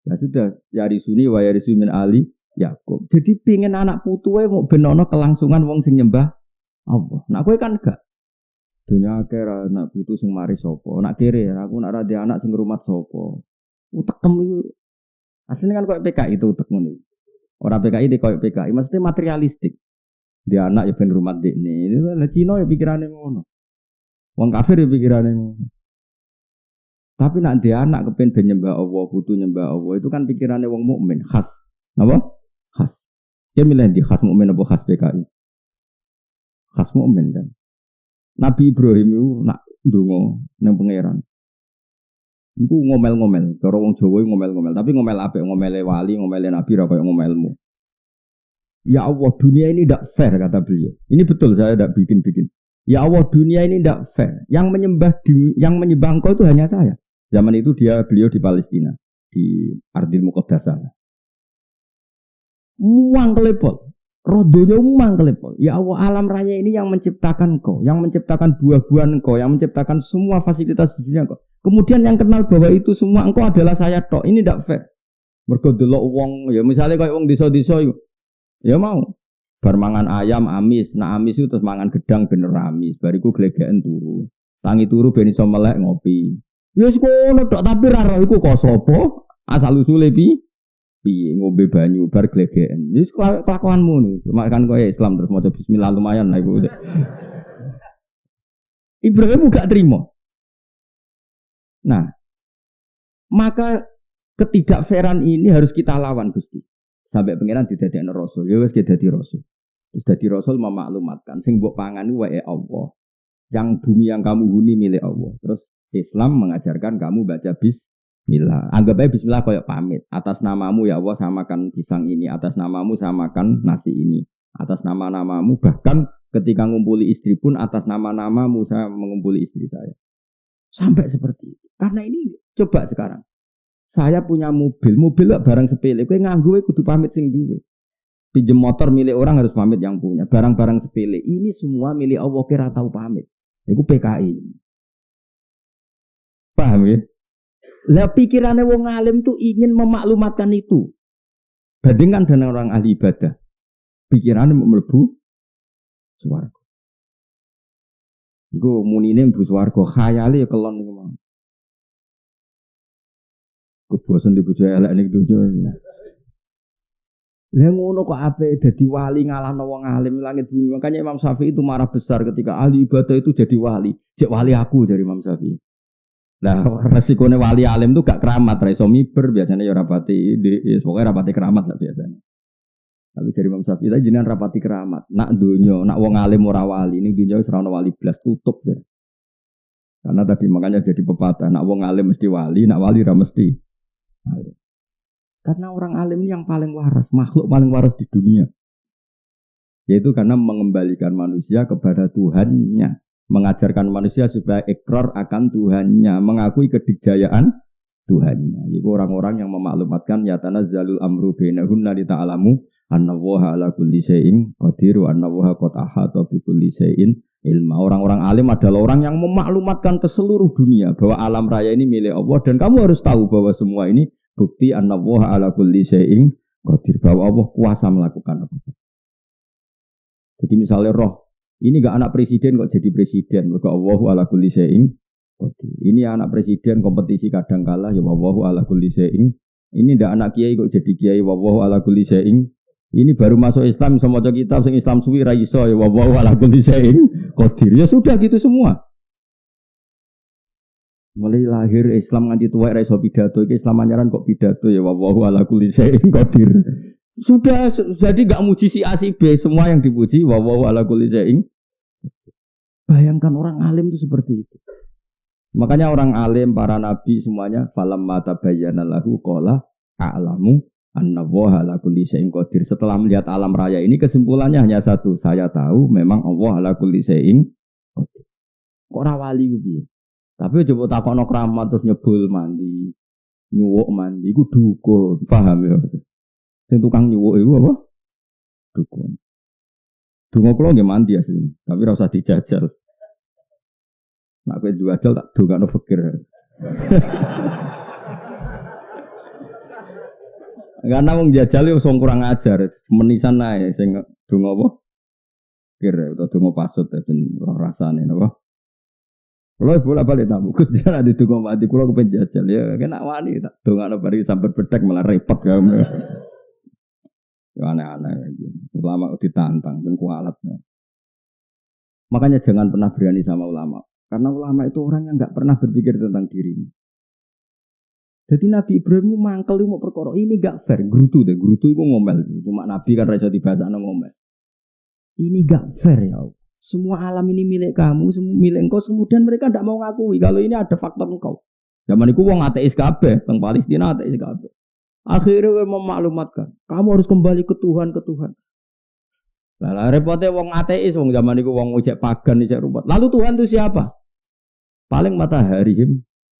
Ya sudah, yarisuni wa yarisu min ali Yakub. Jadi pingin anak putuwe mau benono kelangsungan wong sing nyembah Allah. Nak kowe kan gak. Dunya akeh anak putu sing mari sapa. Nak kere aku nak ra anak sing ngrumat sapa. Utekem iki. Asline kan koyo PKI itu utek ngono. Ora PKI di koyo PKI, maksudnya materialistik. Dia anak ya ben rumat dekne. Lah Cina ya pikirane ngono. Wong kafir ya pikirane ngono. Tapi nak dia anak kepen ben nyembah Allah, butuh nyembah Allah itu kan pikirannya wong mukmin khas. Napa? Khas. Dia milih di khas mukmin apa khas PKI? Khas mukmin kan. Nabi Ibrahim itu nak ndonga nang pangeran. Iku ngomel-ngomel, cara wong Jawa ngomel-ngomel, tapi ngomel apik, ngomele wali, ngomele nabi ra koyo ngomelmu. Ya Allah, dunia ini tidak fair kata beliau. Ini betul saya tidak bikin-bikin. Ya Allah, dunia ini tidak fair. Yang menyembah Engkau itu hanya saya. Zaman itu beliau di Palestina, di Ardil Muqaddasah. Muang kelepol, rodonya muang kelepol. Ya Allah, alam raya ini yang menciptakan Engkau, yang menciptakan buah-buahan Engkau, yang menciptakan semua fasilitas di dunia Engkau. Kemudian yang kenal bahwa itu semua Engkau adalah saya tok. Ini tidak fair. Mergo delok wong, ya misalnya kayak wong desa-desa itu, ya mau bar mangan ayam amis, nah amis itu terus mangan gedang bener amis, bariku glegeken turu. Tangi turu ben iso melek ngopi. Ya wis kono tok tapi ra roh iku kok sapa? Asal usule piye ngombe banyu bar glegeken. Wis kelakuanmu ngono. Makan kowe Islam terus maca bismillah lumayan lah iku. Ibrahim gak terima. Nah, maka ketidakfairan ini harus kita lawan Gusti. Sampai pengiran didadekno rasul. Ya wis dadi rasul. Terus dadi rasul memaklumatkan sing mbok pangan wae Allah. Yang bumi yang kamu huni milik Allah. Terus Islam mengajarkan kamu baca bismillah. Anggap aja bismillah kayak pamit. Atas namamu ya Allah saya makan pisang ini. Atas namamu saya makan nasi ini. Atas nama-namamu bahkan ketika ngumpuli istri pun atas nama-namamu saya mengumpuli istri saya. Sampai seperti itu. Karena ini coba sekarang. Saya punya mobil barang sepele. Kowe nganggo kudu pamit sing duwe. Pinjem motor milik orang harus pamit yang punya. Barang-barang sepele ini semua milik Allah kira tahu pamit. Iku PKI. Paham ya? Lah pikirannya wong alim tuh ingin memaklumatkan itu. Bandingkan dengan orang ahli ibadah. Pikirannya mau mlebu swarga. Iku munine mlebu swarga, khayale ya kelon iku mau. Kebosan di bojo elek ning dunya. Lah ngono kok apik dadi wali ngalahno wong alim langit bumi. Makanya Imam Syafi'i itu marah besar ketika ahli ibadah itu jadi wali. Cek wali aku dari Imam Syafi'i. Nah, resikonya wali alim itu gak keramat, ra iso miber biasanya ya rapati pokoknya rapati keramat lah biasanya. Tapi dari Imam Syafi'i tadi jenengan rapati keramat. Nak dunya, nak wong alim ora wali, ning dunya wis ora ono wali blas tutup ya. Karena tadi makanya jadi pepatah, nak wong alim mesti wali, nak wali ra mesti alim. Karena orang alim ini yang paling waras, makhluk paling waras di dunia. Yaitu karena mengembalikan manusia kepada Tuhannya. Mengajarkan manusia supaya ikrar akan Tuhannya, mengakui kedikjayaan Tuhannya. Itu orang-orang yang memaklumatkan ya tanazzalul amru bainahunna li ta'lamu annallaha ala kulli syai'in qadir wa annallaha qad ahata bi kulli syai'in ilma. Orang-orang alim adalah orang yang memaklumatkan ke seluruh dunia bahwa alam raya ini milik Allah dan kamu harus tahu bahwa semua ini bukti annallaha ala kulli syai'in qadir, bahwa Allah kuasa melakukan apa saja. Jadi misalnya roh Ini enggak anak presiden kok jadi presiden. Mergo Allahu ala kulli syai'in qadir. Ini anak presiden kompetisi kadang kalah ya wallahu ala kulli syai'in. Ini ndak anak kiai kok jadi kiai wallahu ala kulli syai'in. Ini baru masuk Islam iso maca kitab sing Islam suwi ra iso ya wallahu ala kulli syai'in qadir. Ya sudah gitu semua. Mulai lahir Islam nganti tua ra iso pidato iki Islam anyaran kok pidato ya wallahu ala kulli syai'in qadir. Sudah jadi enggak muji si A si B, semua yang dipuji wallahu ala kulli syai'in. Bayangkan orang alim itu seperti itu. Makanya orang alim, para nabi semuanya falamma tabayyana lahu qala a'lamu annallaha ala kulli syai'in qadir. Setelah melihat alam raya ini kesimpulannya hanya satu, saya tahu memang Allah ala kulli syai'in qadir. Kok ora wali iki? Tapi coba takokno keramat terus nyebul mandi, nyuwuk mandi iku dukun, paham ya? Sing tukang nyuwuk iku apa? Dukun. Donga kula nggih mandi asli, tapi ora usah dijajal. Nak kowe jual tak dongakno fakir. Karena wong jajal yo wong kurang ajar, menisan ae sing donga apa? Fakir utawa donga pasut ben rasane napa. Kalau bolak-balik tak bukus jangan di donga mati kula kepen jajal ya kena wani tak dongakno bari sampai bedek malah repot kamu. Ya aneh-aneh ulama ditantang ben kualat. Makanya jangan pernah berani sama ulama. Karena ulama itu orang yang enggak pernah berpikir tentang dirinya. Jadi Nabi Ibrahim mangkel mau perkara ini enggak fair. Grutu itu ngomel. Cuma Nabi kan rasa dibahasana ngomel. Ini enggak fair ya. Semua alam ini milik kamu, semua milik engkau. Kemudian mereka enggak mau ngakui kalau ini ada faktor engkau. Zaman itu wong ateis kabeh, teng Palestina ateis kabeh. Akhirnya memaklumatkan, kamu harus kembali ke Tuhan, ke Tuhan. Lah repotnya wong ateis, wong zaman itu wong ojek pagan, ojek rumput. Lalu Tuhan itu siapa? Paling matahari,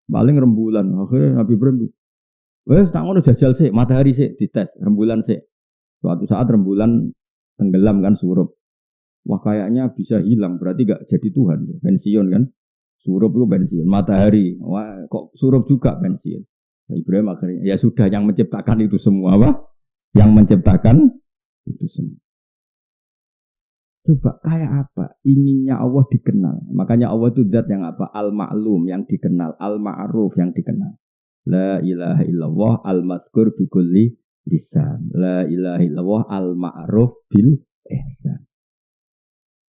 paling rembulan. Akhirnya Nabi Ibrahim, wes nak ngono jajal sih, matahari sih dites, rembulan sih. Suatu saat rembulan tenggelam kan surup. Wah kayaknya bisa hilang, berarti gak jadi Tuhan, pensiun kan? Surup itu pensiun, matahari, wah kok surup juga pensiun. Nah, Ibrahim akhirnya, ya sudah yang menciptakan itu semua, apa? Yang menciptakan itu semua. Coba kayak apa inginnya Allah dikenal. Makanya Allah itu zat yang apa? Al-ma'lum yang dikenal, al-ma'ruf yang dikenal. La ilaha illallah al-mazkur bi kulli lisan. La ilaha illallah al-ma'ruf bil ihsan.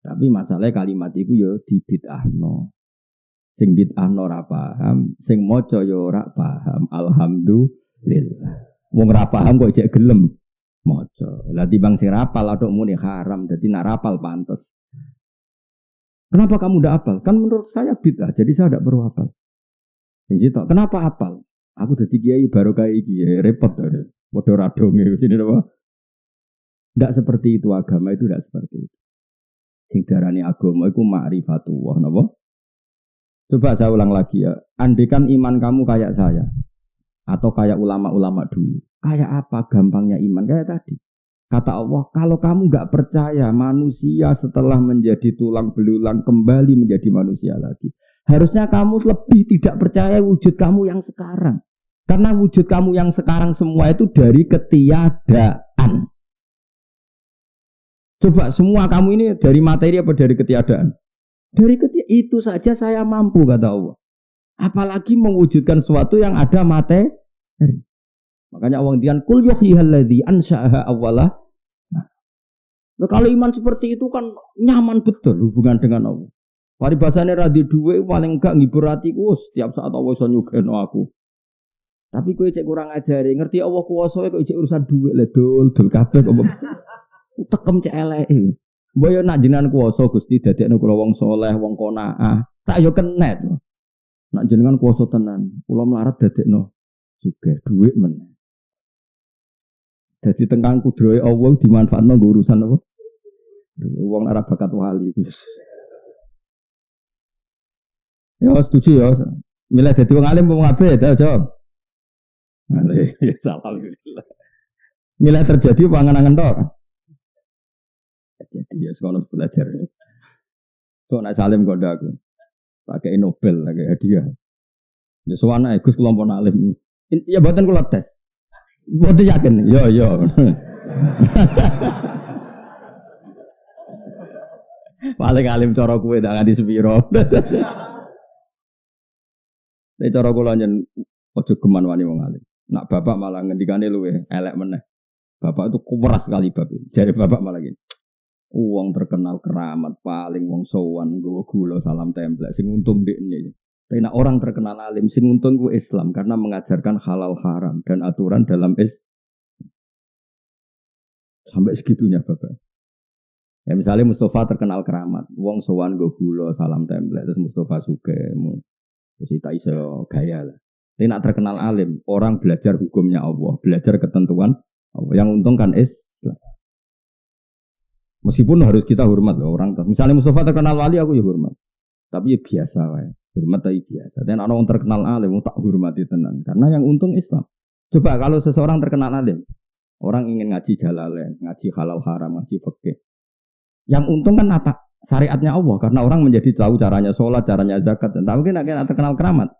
Tapi masalahnya kalimat itu ya dibid'ahno. Sing bid'ahno ora paham, sing maca ya ora paham. Alhamdulillah. Wong ora paham kok cek gelem maca. Lah timbang sing rapal atok muni haram, dadi nak rapal pantes. Kenapa kamu ndak hafal? Kan menurut saya bid'ah, jadi saya ndak perlu hafal. Sing sitok, kenapa hafal? Aku dadi kiai baru kayak iki, repot to. Padha radonge sini apa? Ndak seperti itu agama itu ndak seperti itu. Sing darani agama iku ma'rifatullah napa? Coba saya ulang lagi ya. Andikan iman kamu kayak saya atau kayak ulama-ulama dulu. Kayak apa gampangnya iman? Kayak tadi. Kata Allah, kalau kamu enggak percaya manusia setelah menjadi tulang belulang kembali menjadi manusia lagi. Harusnya kamu lebih tidak percaya wujud kamu yang sekarang. Karena wujud kamu yang sekarang semua itu dari ketiadaan. Coba semua kamu ini dari materi apa dari ketiadaan? Dari itu saja saya mampu kata Allah. Apalagi mewujudkan sesuatu yang ada materi. Makanya Allah ngendikan kul yuhyihalladzi ansha'aha awwalah. Nah, kalau iman seperti itu kan nyaman betul hubungan dengan Allah. Paribasane ra di dhuwit paling enggak ngibur atiku setiap saat Allah iso nyugeno aku. Tapi kowe cek kurang ajari, ngerti Allah kuwasa kok cek urusan dhuwit le dol kabeh kok. Tekem cek eleke. Mbok yo nak jenengan kuwasa Gusti dadekno kula wong saleh, wong qanaah. Tak yo kenet. Nak jenengan kuwasa tenan, kula melarat dadekno sugih dhuwit men. Jadi tengkang kudrohe Allah dimanfaatno nggo urusan apa? Wong ora bakat wali. Ya setuju ya. Milih dadi wong alim wong apik ya jawab. Alhamdulillah. Milih terjadi pangan-angan tok. Jadi ya sekolah belajar. So nak salim kode aku. Pakai Nobel lagi hadiah. Ya suwana Gus kelompok alim. Ya buatan kula tes. Boten yakin, yo. Paling alim cara kowe ndak nganti sepiro. Nek cara kula njen aja geman wani wong alim. Nak bapak malah ngendikane luwe elek meneh. Bapak itu kuras sekali bapak. Jare bapak malah gini. Wong terkenal keramat paling wong sowan nggawa gula salam templek sing untung ndekne. Tapi nak orang terkenal alim sing untung ku Islam karena mengajarkan halal haram dan aturan dalam sampai segitunya bapak. Ya misalnya Mustafa terkenal keramat, wong sowan nggawa gula salam templek terus Mustafa sugih. Terus tak iso gaya lah. Tapi nak terkenal alim, orang belajar hukumnya Allah, belajar ketentuan Allah. Yang untung kan Islam. Meskipun harus kita hormat loh orang. Misalnya Mustafa terkenal wali, aku ya hormat. Tapi ya biasa wae. Hormat tapi biasa. Dan orang terkenal alim, tak hormati tenan. Karena yang untung Islam. Coba kalau seseorang terkenal alim, orang ingin ngaji jalalain, ngaji halal haram, ngaji fikih. Yang untung kan apa? Syariatnya Allah. Karena orang menjadi tahu caranya sholat, caranya zakat. Dan mungkin akan terkenal keramat.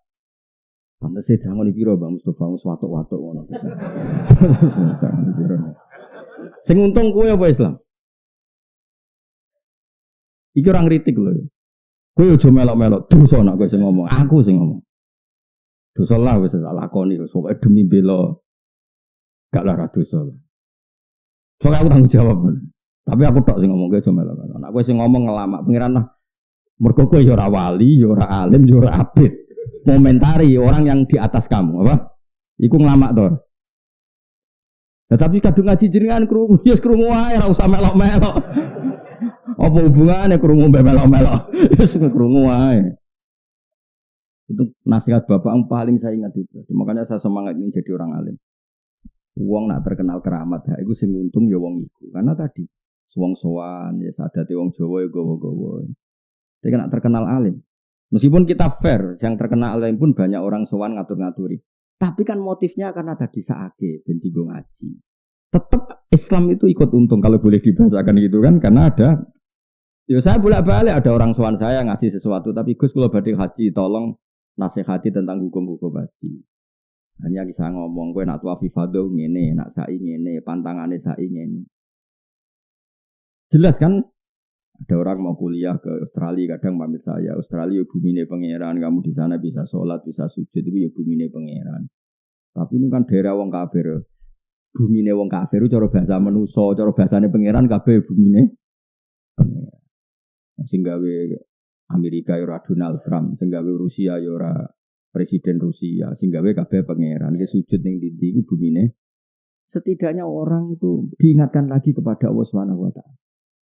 Pantes sih jangan dipiro Bang Mustafa watuk-watuk ngono. Sing untung kowe apa Islam? Iki orang kritik lho. Kowe aja melok-melok dosa nek kowe sing ngomong, aku sing ngomong. Dosa lah wis lakoni pokoke demi bela gak lara dosa. Soale aku tanggung jawab. Tapi aku tok sing ngomong kowe aja melok-melok. Nek kowe sing ngomong ngelamak pengiran lah. Mergo kowe ya ora wali, ya ora alim, ya ora abid. Momentari orang yang di atas kamu, apa? Iku ngelamak to. Nah, tapi kadung ngaji jenengan krungu, ya krungu wae ora usah melok-melok. Apa hubungannya krungu mbek melok-melok? Wis krungu wae. Itu nasihat bapak yang paling saya ingat itu. Makanya saya semangat ini jadi orang alim. Wong nak terkenal keramat, ya iku sing untung ya wong iku. Karena tadi wong sowan ya sadate wong Jawa ya gowo-gowo. Tapi nak terkenal alim. Meskipun kita fair, yang terkenal alim pun banyak orang sowan ngatur-ngaturi. Tapi kan motifnya karena tadi saake ben digo ngaji. Tetap Islam itu ikut untung kalau boleh dibahasakan gitu kan, karena ada ya saya bolak-balik ada orang sowan saya ngasih sesuatu tapi Gus kalau badhe haji tolong nasihati tentang hukum-hukum haji. Hanya bisa ngomong kowe nak tawafi fardhu ngene, nak sa'i ngene, pantangane sa'i ngene. Jelas kan? Ada orang mau kuliah ke Australia, kadang pamit saya, Australia bumine pangeran, kamu di sana bisa sholat, bisa sujud, itu ya bumine pangeran. Tapi ini kan daerah wong kafir. Bumine wong kafir itu cara bahasa manusa, cara bahasane pangeran kabeh bumine pangeran. Sing gawe Amerika ya ora Donald Trump, sing gawe Rusia ya ora presiden Rusia, sing gawe kabeh pangeran. Iki sujud ning ndi iku bumine. Setidaknya orang itu diingatkan lagi kepada Allah Subhanahu wa taala.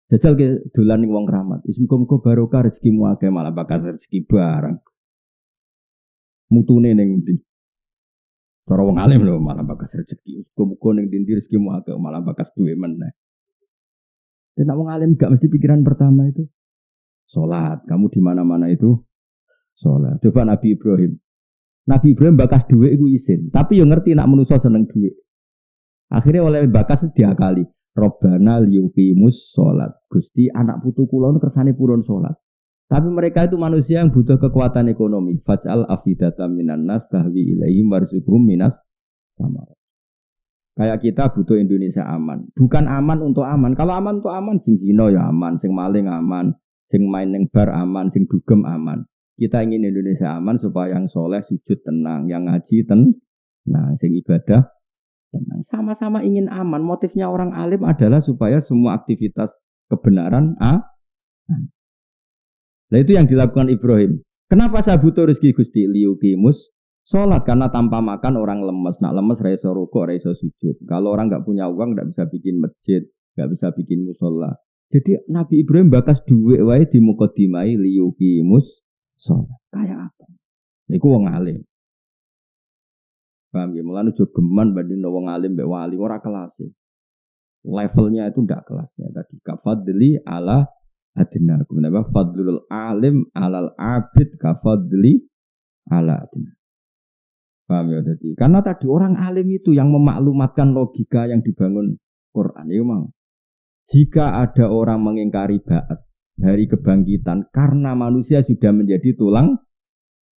Jajal ke dolan ning wong keramat. Wis muga-muga barokah rezekimu akeh malah bakal rezeki barang. Mutune ning ndi? Cara wong alim lho malah bakal rezeki. Muga-muga ning ndi rezekimu akeh malah bakal duwe meneh. Dan wong alim gak mesti pikiran pertama itu salat. Kamu di mana-mana itu salat. Coba Nabi Ibrahim. Nabi Ibrahim bakas duit iku isin, tapi yo ngerti nak manusa seneng duit. Akhirnya oleh bakas diakali. Robbana liyuqimus sholat. Gusti anak putu kula nu kersane purun sholat. Tapi mereka itu manusia yang butuh kekuatan ekonomi. Faj'al afidatan minan nas tahwi ilaihim warzuqhum minas sama. Kayak kita butuh Indonesia aman. Bukan aman untuk aman. Kalau aman untuk aman, sing zina ya aman, sing maling aman, sing main ning bar aman, sing dugem aman. Kita ingin Indonesia aman supaya yang soleh sujud tenang, yang ngaji tenang, sing ibadah tenang. Sama-sama ingin aman. Motifnya orang alim adalah supaya semua aktivitas kebenaran Nah itu yang dilakukan Ibrahim. Kenapa saya butuh rezeki Gusti? Liyuqimus sholat. Karena tanpa makan orang lemes. Nak lemes raiso rukuk, raiso sujud. Kalau orang gak punya uang gak bisa bikin masjid, gak bisa bikin musola. Jadi Nabi Ibrahim bakas duit wae di muqaddimai liyuqimus sholat. Kayak apa? Iku wong alim. Paham ya? Mulane aja geman banding wong alim mbek wali ora kelas. Levelnya itu ndak kelasnya tadi. Kafadli ala adna. Kenapa? Fadlul alim alal abid kafadli ala adna. Paham ya tadi? Karena tadi orang alim itu yang memaklumatkan logika yang dibangun Quran. Ya mau. Jika ada orang mengingkari ba'ats hari kebangkitan karena manusia sudah menjadi tulang,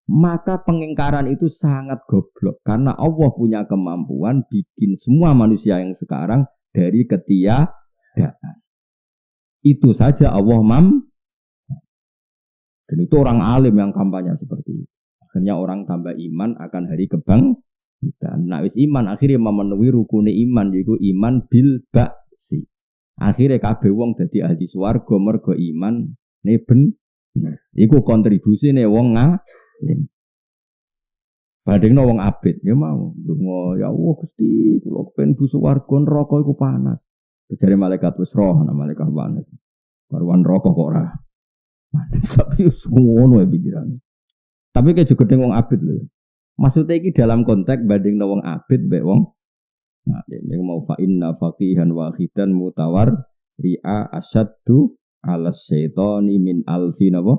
maka pengingkaran itu sangat goblok karena Allah punya kemampuan bikin semua manusia yang sekarang dari ketiadaan. Itu saja Allah mampu. Dan itu orang alim yang kampanye seperti itu. Akhirnya orang tambah iman akan hari kebangkitan. Nah wis iman akhirnya memenuhi rukune iman yaiku iman bil ba'si. Akhirnya kabeh wong dadi ahli swarga mergo iman ne bener. Iku kontribusine wong ngalim. Bandingno wong abid ya mau ndonga ya Allah Gusti kula kepen bu swarga neraka iku panas. Jare malaikat wis roh ana malaikat panas. Karuan neraka kok ora. Panas tapi ngono ya pikirane. Tapi kayak juga wong abid lho. Maksudnya iki dalam konteks bandingno wong abid mbek wong nah, ini mau fa inna faqihan wahidan mutawar ri'a asyaddu ala syaitani min alfi napa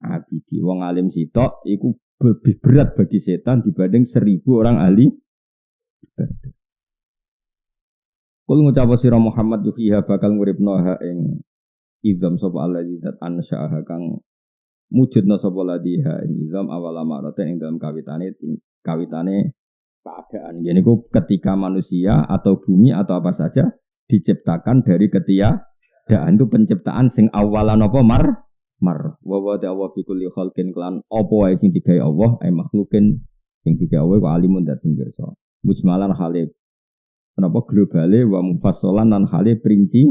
abidi. Wong alim sitok iku lebih berat bagi setan dibanding 1000 orang ahli ibadah. Kul ngucap sira Muhammad yuhiha bakal nguripno ha ing izam sapa alladzi zat ansyaha kang mujudna sapa ladiha ing izam awal amarate ing dalam kawitane keadaan. Jadi ketika manusia atau bumi atau apa saja diciptakan dari ketiadaan itu penciptaan sing awalan apa mar wa wa ta'ala fi kulli khalqin klan apa wae sing digawe Allah ay makhlukin sing digawe wa alimun dateng pirsa mujmalan hale kenapa globale wa mufassalan lan hale perinci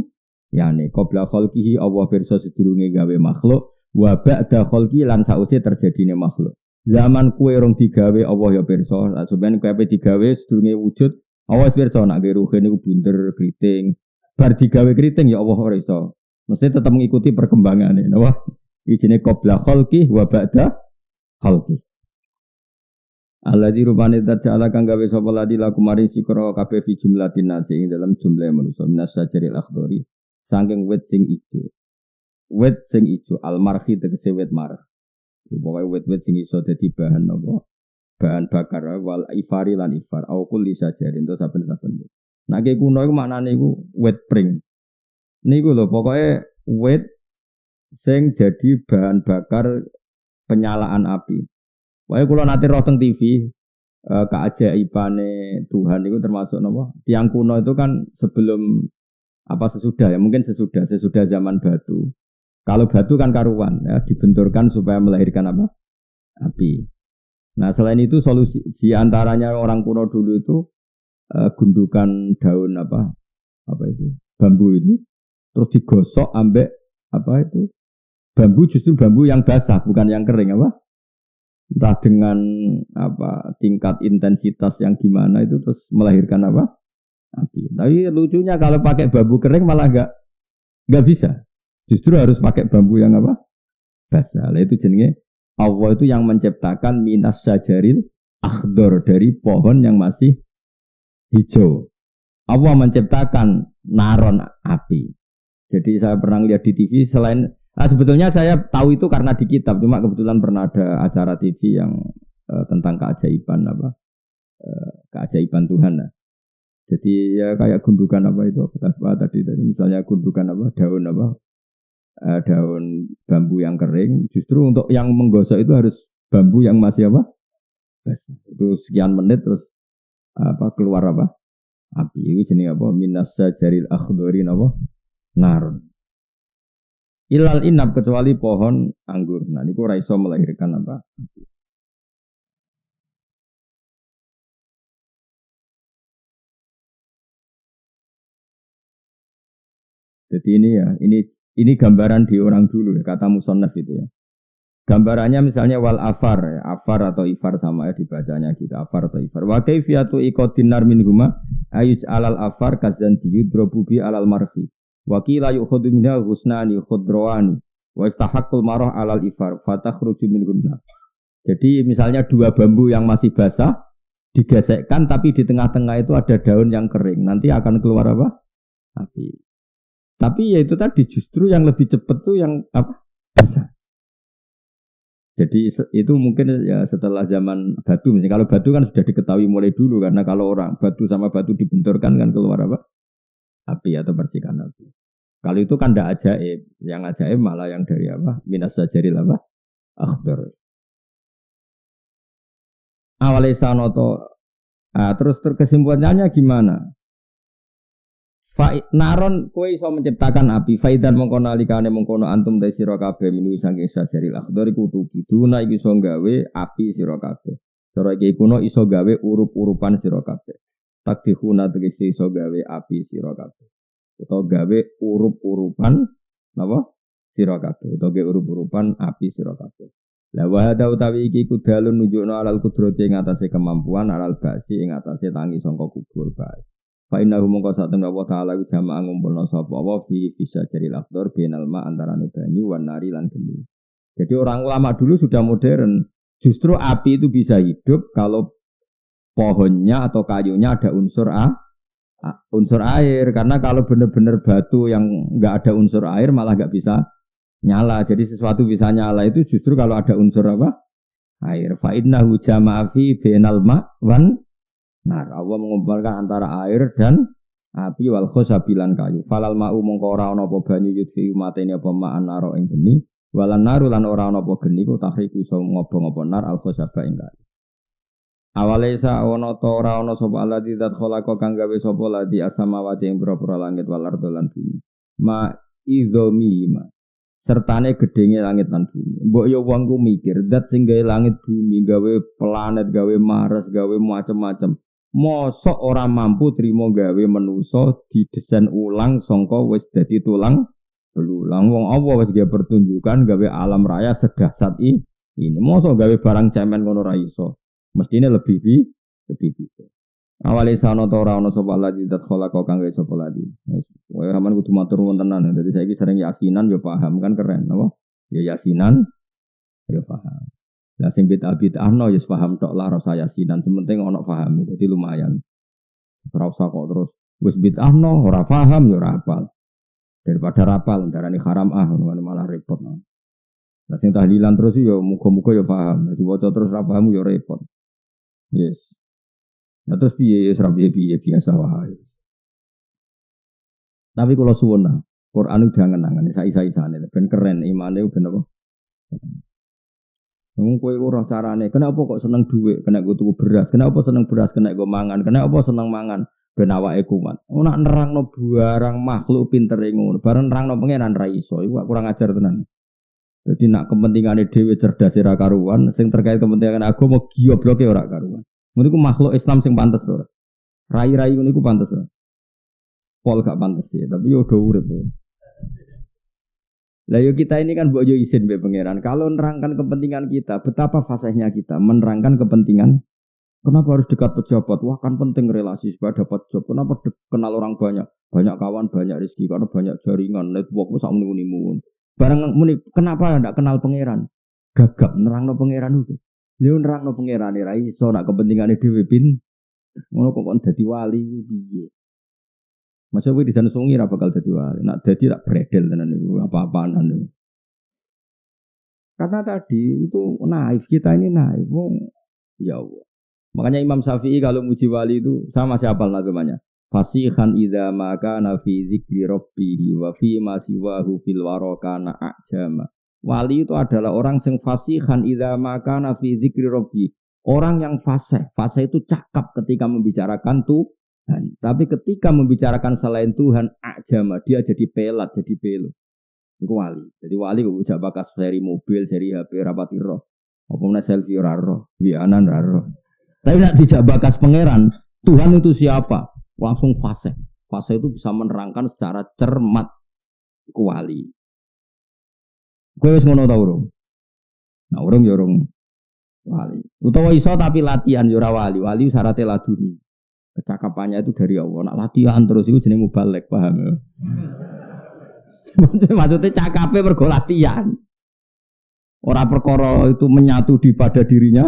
yani qabla khalqihi Allah pirsa sedurunge gawe makhluk wa ba'da khalqi lan sause terjadine makhluk. Zaman kue rong digawe Allah ya pirsa, sampeyan kowe ape digawe sedurunge wujud, Allah pirsa nak ruhe niku bunder kriting. Bar digawe kriting ya Allah ora iso. Mesti tetap mengikuti perkembangane, napa? Ijine qabla khalqi wa ba'da khalqi. Alladzi rubane ta'ala kang gawe sapa ladi laku maring sikra kabeh fi jumlatin nasi ing dalam jumlah manusa minas sajaril akhdari saking wit sing ijo. Wit sing ijo al-marhi tegese wit mar. Pokoke wit-wit sing iso dadi bahan apa? Bahan bakar wal ifari lan ifar au kulli sajarin to saben-saben. Nek kuno iku maknane iku wit pring. Niku lho pokoke wit sing jadi bahan bakar penyalaan api. Wae kula nate ro teng TV keajaibane Tuhan itu termasuk napa? Tiang kuno itu kan sebelum apa sesudah ya mungkin sesudah zaman batu. Kalau batu kan karuan ya dibenturkan supaya melahirkan apa? Api. Nah, selain itu solusi di antaranya orang kuno dulu itu gundukan daun apa itu? Bambu itu terus digosok ambek apa itu? Bambu justru bambu yang basah bukan yang kering apa? Entah dengan apa tingkat intensitas yang gimana itu terus melahirkan apa? Api. Tapi lucunya kalau pakai bambu kering malah enggak bisa. Justru harus pakai bambu yang apa? Basah. Lah itu jenenge Allah itu yang menciptakan minas sajaril akhdar dari pohon yang masih hijau. Allah menciptakan naron api. Jadi saya pernah lihat di TV selain sebetulnya saya tahu itu karena di kitab cuma kebetulan pernah ada acara TV yang tentang keajaiban apa? Keajaiban Tuhan lah. Jadi ya kayak gundukan apa itu apa tadi misalnya gundukan apa daun apa daun bambu yang kering justru untuk yang menggosok itu harus bambu yang masih apa basah itu sekian menit terus apa keluar apa api itu jenis apa minas sajaril akhdari apa narun ilal inab kecuali pohon anggur nah niku ora iso melahirkan apa jadi ini gambaran di orang dulu ya, kata musannaf itu ya. Gambarannya misalnya wal afar, ya, afar atau ifar sama ya dibacanya gitu, afar atau ifar. Wa kaifiyatu iqadin nar min huma ayuj alal afar kazan yudrobu bi alal marfi. Wa qila yukhadhu minha husnani khudrawani wa istahaqqul marah alal ifar fatakhruju min gunna. Jadi misalnya dua bambu yang masih basah digesekkan tapi di tengah-tengah itu ada daun yang kering. Nanti akan keluar apa? Api. Tapi ya itu tadi justru yang lebih cepat tuh yang apa? Basah. Jadi itu mungkin ya setelah zaman batu. Misalnya kalau batu kan sudah diketahui mulai dulu karena kalau orang batu sama batu dibenturkan kan keluar apa? Api atau percikan api. Kalau itu kan tidak ajaib. Yang ajaib malah yang dari apa? Minas sajaril apa? Akhdar. Awalnya sanoto. Terus kesimpulannya gimana? naron kowe iso menciptakan api faidan mongko nalikane mengkono antum ta sira kabeh minu saking sajaril akhdar iku tukiduna iki iso gawe api sira kabeh. Cara iki kuno iso gawe urup-urupan sira kabeh. Takdihuna tegese iso gawe api sira kabeh. Utawa gawe urup-urupan napa? Sira kabeh. Utawa gawe urup-urupan api sira kabeh. La wa hada utawi iki kudalun nunjukna alal kudrati ing atase kemampuan alal basi ing atase tangi sangka kubur bae. Fa innahu mongko saten Allah taala jamaah ngumpulna sapa wa fi jaril akhdar bainal ma antarane banyu wan nari lan geni. Jadi orang ulama dulu sudah modern. Justru api itu bisa hidup kalau pohonnya atau kayunya ada unsur air. Karena kalau benar-benar batu yang enggak ada unsur air malah enggak bisa nyala. Jadi sesuatu bisa nyala itu justru kalau ada unsur apa? Air. Fa innahu jama'a fi bainal ma wan nar. Allah mengumpulkan antara air dan api wal khosabilan kayu. Falal ma'u mongko ora ana apa banyu yudfi mateni apa ma'an naro ing geni. Walan naru lan ora ana apa geni ku tahriku iso ngopo-ngopo nar al khosaba ing kayu. Awalesa ana ta ora ana sapa alladzi zat khalaqa kang gawe sapa ladi asamawati ing pira-pira langit wal ardo lan bumi. Ma idzomi ma sertane gedenge langit lan bumi. Mbok yo wong ku mikir zat sing gawe langit bumi, gawe planet, gawe Mars, gawe macam-macam. Mosok ora mampu trimo gawe manusa didesain ulang sangka wis dadi tulang belulang. Wong apa wis gawe pertunjukan gawe alam raya sedahsyat ini. Mosok gawe barang cemen ngono ra iso. Mestine lebih bisa. Awale sana ta ora ana sapa lagi dat khalaqa kang gawe sapa lagi. Wae aman kudu matur nuwun tenan. Dadi saiki sering yasinan yo paham kan keren apa? Ya yasinan yo paham. Lah sing bid'ah no ya paham tok lah rasa yasinan, sementing ana paham. Dadi lumayan. Ora usah kok terus wis bid'ah no ora paham ya ora hafal. Daripada rapal darani haram malah repot. Lah sing tahlilan terus ya muga-muga ya paham. Dadi waca terus ra paham ya repot. Yes. Nah terus piye wis ra piye biasa wae. Tapi kalau suwun Quran udah angen-angen saisa-isane ben keren imane ben apa? Wong kowe ora carane. Kenapa kok seneng dhuwit? Kena go tuku beras. Kenapa seneng beras? Kena go mangan. Kenapa seneng mangan? Ben awake kuat. Ora nerangno barang makhluk pintere ngono. Bareng nerangno pangeran ra iso. Iku kurang ajar tenan. Jadi nak kepentingane dhewe cerdas ora karuan, sing terkait kepentingan agama gobloke ora karuan. Ngono iku makhluk Islam sing pantes to ora. Rai-rai ngono iku pantes ora. Pol gak pantes ya, tapi yo do urip. Lah yo kita ini kan mbok yo izin be pangeran. Kalau nerangkan kepentingan kita, betapa fasihnya kita menerangkan kepentingan. Kenapa harus dekat pejabat? Wah kan penting relasi supaya dapat job. Kenapa kenal orang banyak? Banyak kawan, banyak rezeki karena banyak jaringan, network sak muni-muni. Barang muni kenapa ndak kenal pangeran? Gagap nerangno pangeran itu. Lha nerangno pangeran ra iso nak kepentingane dhewe pin. Ngono kok dadi wali piye? Masa kowe dijan sungi ra bakal dadi wali. Nak dadi tak bredel tenan niku apa-apaan niku. Karena tadi itu naif, kita ini naif. Ya Allah. Makanya Imam Syafi'i kalau muji wali itu sama siapa namanya? Fasihan idza ma kana fi dzikri rabbih wa fi ma siwahu fil warakana ajama. Wali itu adalah orang yang fasihan idza ma kana fi dzikri rabbih. Orang yang fasih. Fasih itu cakap ketika membicarakan Tuhan. Tapi ketika membicarakan selain Tuhan ajama, dia jadi pelat, jadi belo. Itu wali. Jadi wali kok ujak bakas dari mobil, dari HP rapati roh. Apa meneh selfie ora roh, wianan ora roh. Tapi nak dijak bakas pangeran, Tuhan itu siapa? Langsung fase. Fase itu bisa menerangkan secara cermat ke wali. Kowe wis ngono ta urung? Nah, urung ya urung wali. Utawa iso tapi latihan ya ora wali. Wali syaratnya laduni. Kecakapannya itu dari Allah. Nak latihan terus itu jenenge mubalek, paham ya? Maksudnya cakape mergo latihan. Ora perkara itu menyatu di pada dirinya.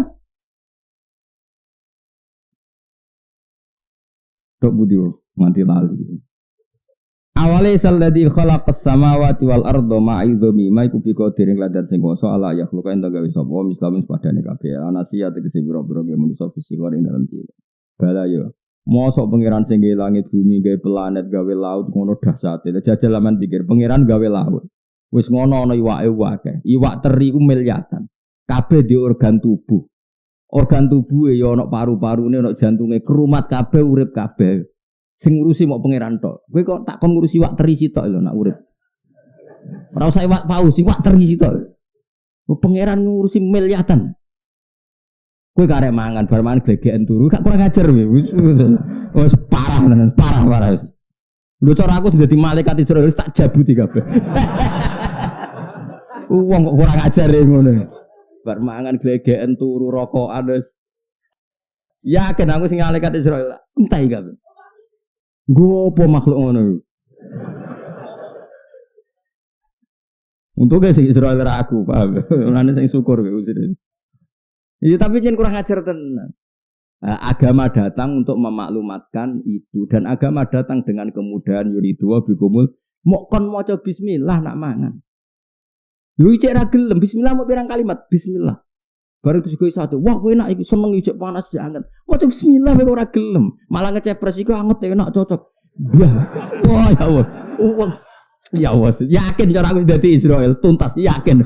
Tok budi mati lali. Awale salladzi khalaqas samawati wal arda ma'idhumi ma iku biqadir ing ladat sing kuwasa ala yakhluqa ento gawe sapa mislamin padane kabeh anasia tegese biro-biro ge manusa fisikor ing dalem cilik. Bala yo mosok pangeran sing gawe langit bumi gawe planet gawe laut ngono dahsate. Jajal laman pikir pangeran gawe laut. Wis ngono ana iwake akeh. Iwak teri ku miliatan. Kabeh di organ tubuh. Organ tubuhe ya ana paru-parune, ana jantunge, kerumat kabeh, urip kabeh. Sing ngurusi mau pangeran tok. Kowe kok tak kon ngurusi wak teri sitok lho nak urip. Ora usah wak paus, wak teri sitok. Pangeran ngurusi miliatan. Kowe karek mangan, bar mangan glegeken turu, gak kurang ajar kowe. Wis parah tenan, parah. Lho cara aku sudah di malaikat Israil tak jabuti kabeh. Wong kok kurang ajar ngono. Bar mangan glegeken turu rokokan wis. Yakin aku sing malaikat Israil entai kabeh. Nggo apa makhluk ngono. Untuknya sing Israil ra aku, paham. Mulane sing syukur kowe usir. Iya tapi jangan kurang ajar tenan. Agama datang untuk memaklumatkan itu dan agama datang dengan kemudahan yuridu wa bikumul mok kon maca bismillah nak mangan. Lu ijek ra gelem bismillah mau pirang kalimat bismillah. Baru itu juga satu. Wah, kowe enak iki seneng ijek panas ijek anget. Maca bismillah kowe ora gelem. Malah ngecepres iku anget enak cocok. Wah, ya Allah. Ya Allah, yakin cara aku dadi Israel tuntas yakin.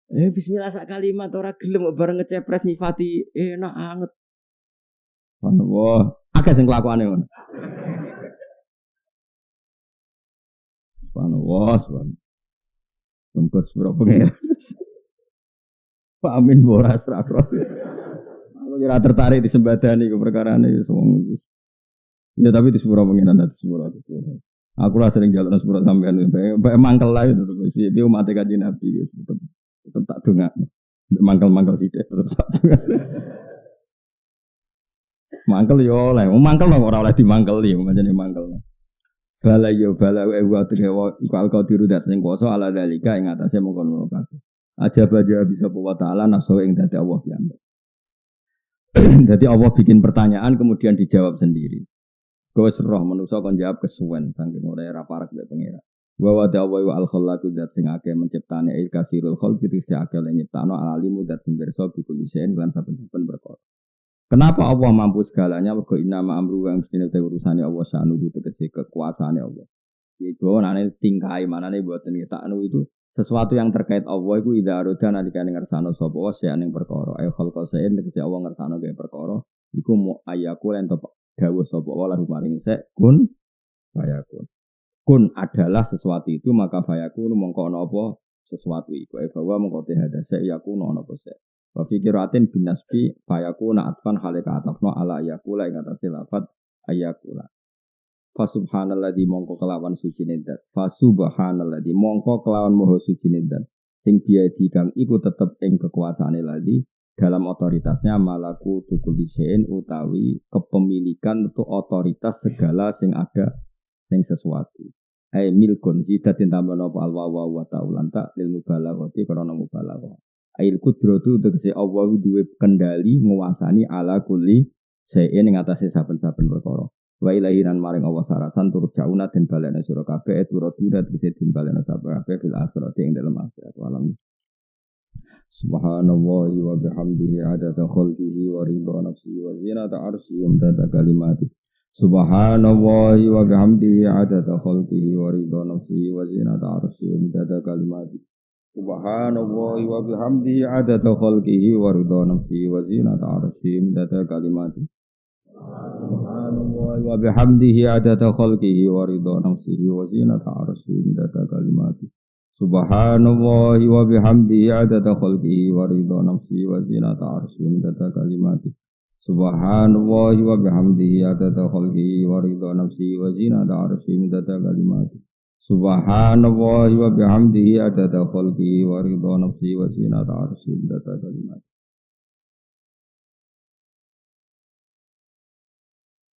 Bismillah sak kalimat ora gelem bareng ngecepres nyifati enak anget. Wah, akeh sing kelakuane ngono. Subhanallah. Mungkut sepuro pengen. Pak Amin boras rakro. Aku ora tertarik di sembadani iku perkarane wis wong iki. Ya tapi di sepuro pengen ada sepuro. Aku lah sering jalan sepuro sampean mangkel lah itu terus piye umat Kanjeng Nabi wis tetep tak dongakno. Mangkel-mangkel sithik tetep tak dongakno. Mangkel yo oleh, mangkel ora oleh dimangkeli, pancene mangkel. Bala wa triwa iku al-qadiru dat sing kuwasa ala dalika ing atase mengkono kabeh. Aja bisa wa ta'ala nafsu ing dadi Allah piyambak. Dadi Allah bikin pertanyaan kemudian dijawab sendiri. Kowe roh manusa kon jawab kesuwen saking ora ra parek mek pengira. Wa wa al-khallaqu dat sing akeh menciptane il kasirul khalqi sing akeh nyiptano alimu dat sing pirsa bikul isen lan saben-saben perkara. Kenapa Allah mampu segalanya? Mergo inama amru yang mestine urusane Allah sanu itu tegese kekuasaane Allah. Iku anane tingkai manane mboten taknu itu sesuatu yang terkait Allah iku idza aroda nalikane ngersano sapa wa sing perkara. Ayo khalqa saen tegese Allah ngersano ge perkara iku mu ayaku lan dawuh sapa wa lahu maring sek kun fayakun. Kun adalah sesuatu itu maka fayakun mongko ana apa sesuatu iku. Bahwa mongko hadase yakun ana apa sek. Wa fikiratin binasbi fayakuna atfan halika atafna ala yakula ing atase lafat ayakula. Fa subhanalladzi mongko kelawan sucine zat. Fa subhanalladzi mongko kelawan maha sucine zat. Sing biadi kang iku tetep ing kekuasaane ladi dalam otoritasnya malaku tukul disein utawi kepemilikan untuk otoritas segala sing ada ning sesuatu. Ai milkun zidatin tambana apa alwa wa ta'ulan ta lil mubalaghati karena mubalaghah. Ail kudratu tegese Allah duwe kendali nguasani ala kulli saen ing atase saben-saben perkara. Wa ilahiran maring Allah sarasan turut jauna den balena sira kabeh turut durat bisa den balena kabeh fil akhirati ing dalem akhirat alam. Subhanallahi wa bihamdihi adada khalqihi wa ridha nafsihi wa zinata arsyihi wa midada kalimati. Subhanallahi wa bihamdihi adada khalqihi wa ridha nafsihi wa zinata arsyihi wa midada kalimati. Subhanallahi wa bihamdihi adada khalqihi wa ridha nafsihi wa zinata arsyihi midada kalimati. Subhanallahi wa bihamdihi adada khalqihi wa ridha nafsihi wa zinata arsyihi midada kalimati. Subhanallahi wa bihamdihi adada khalqihi wa ridha nafsihi wa zinata arsyihi midada kalimati. Subhanallahi wa bihamdihi adada khalqihi wa ridha nafsihi wa zinata arsyihi midada kalimati. Subhanallahi wa bihamdihi adada khalqihi wa ridha nafsihi wa zinata arsyihi midada kalimati.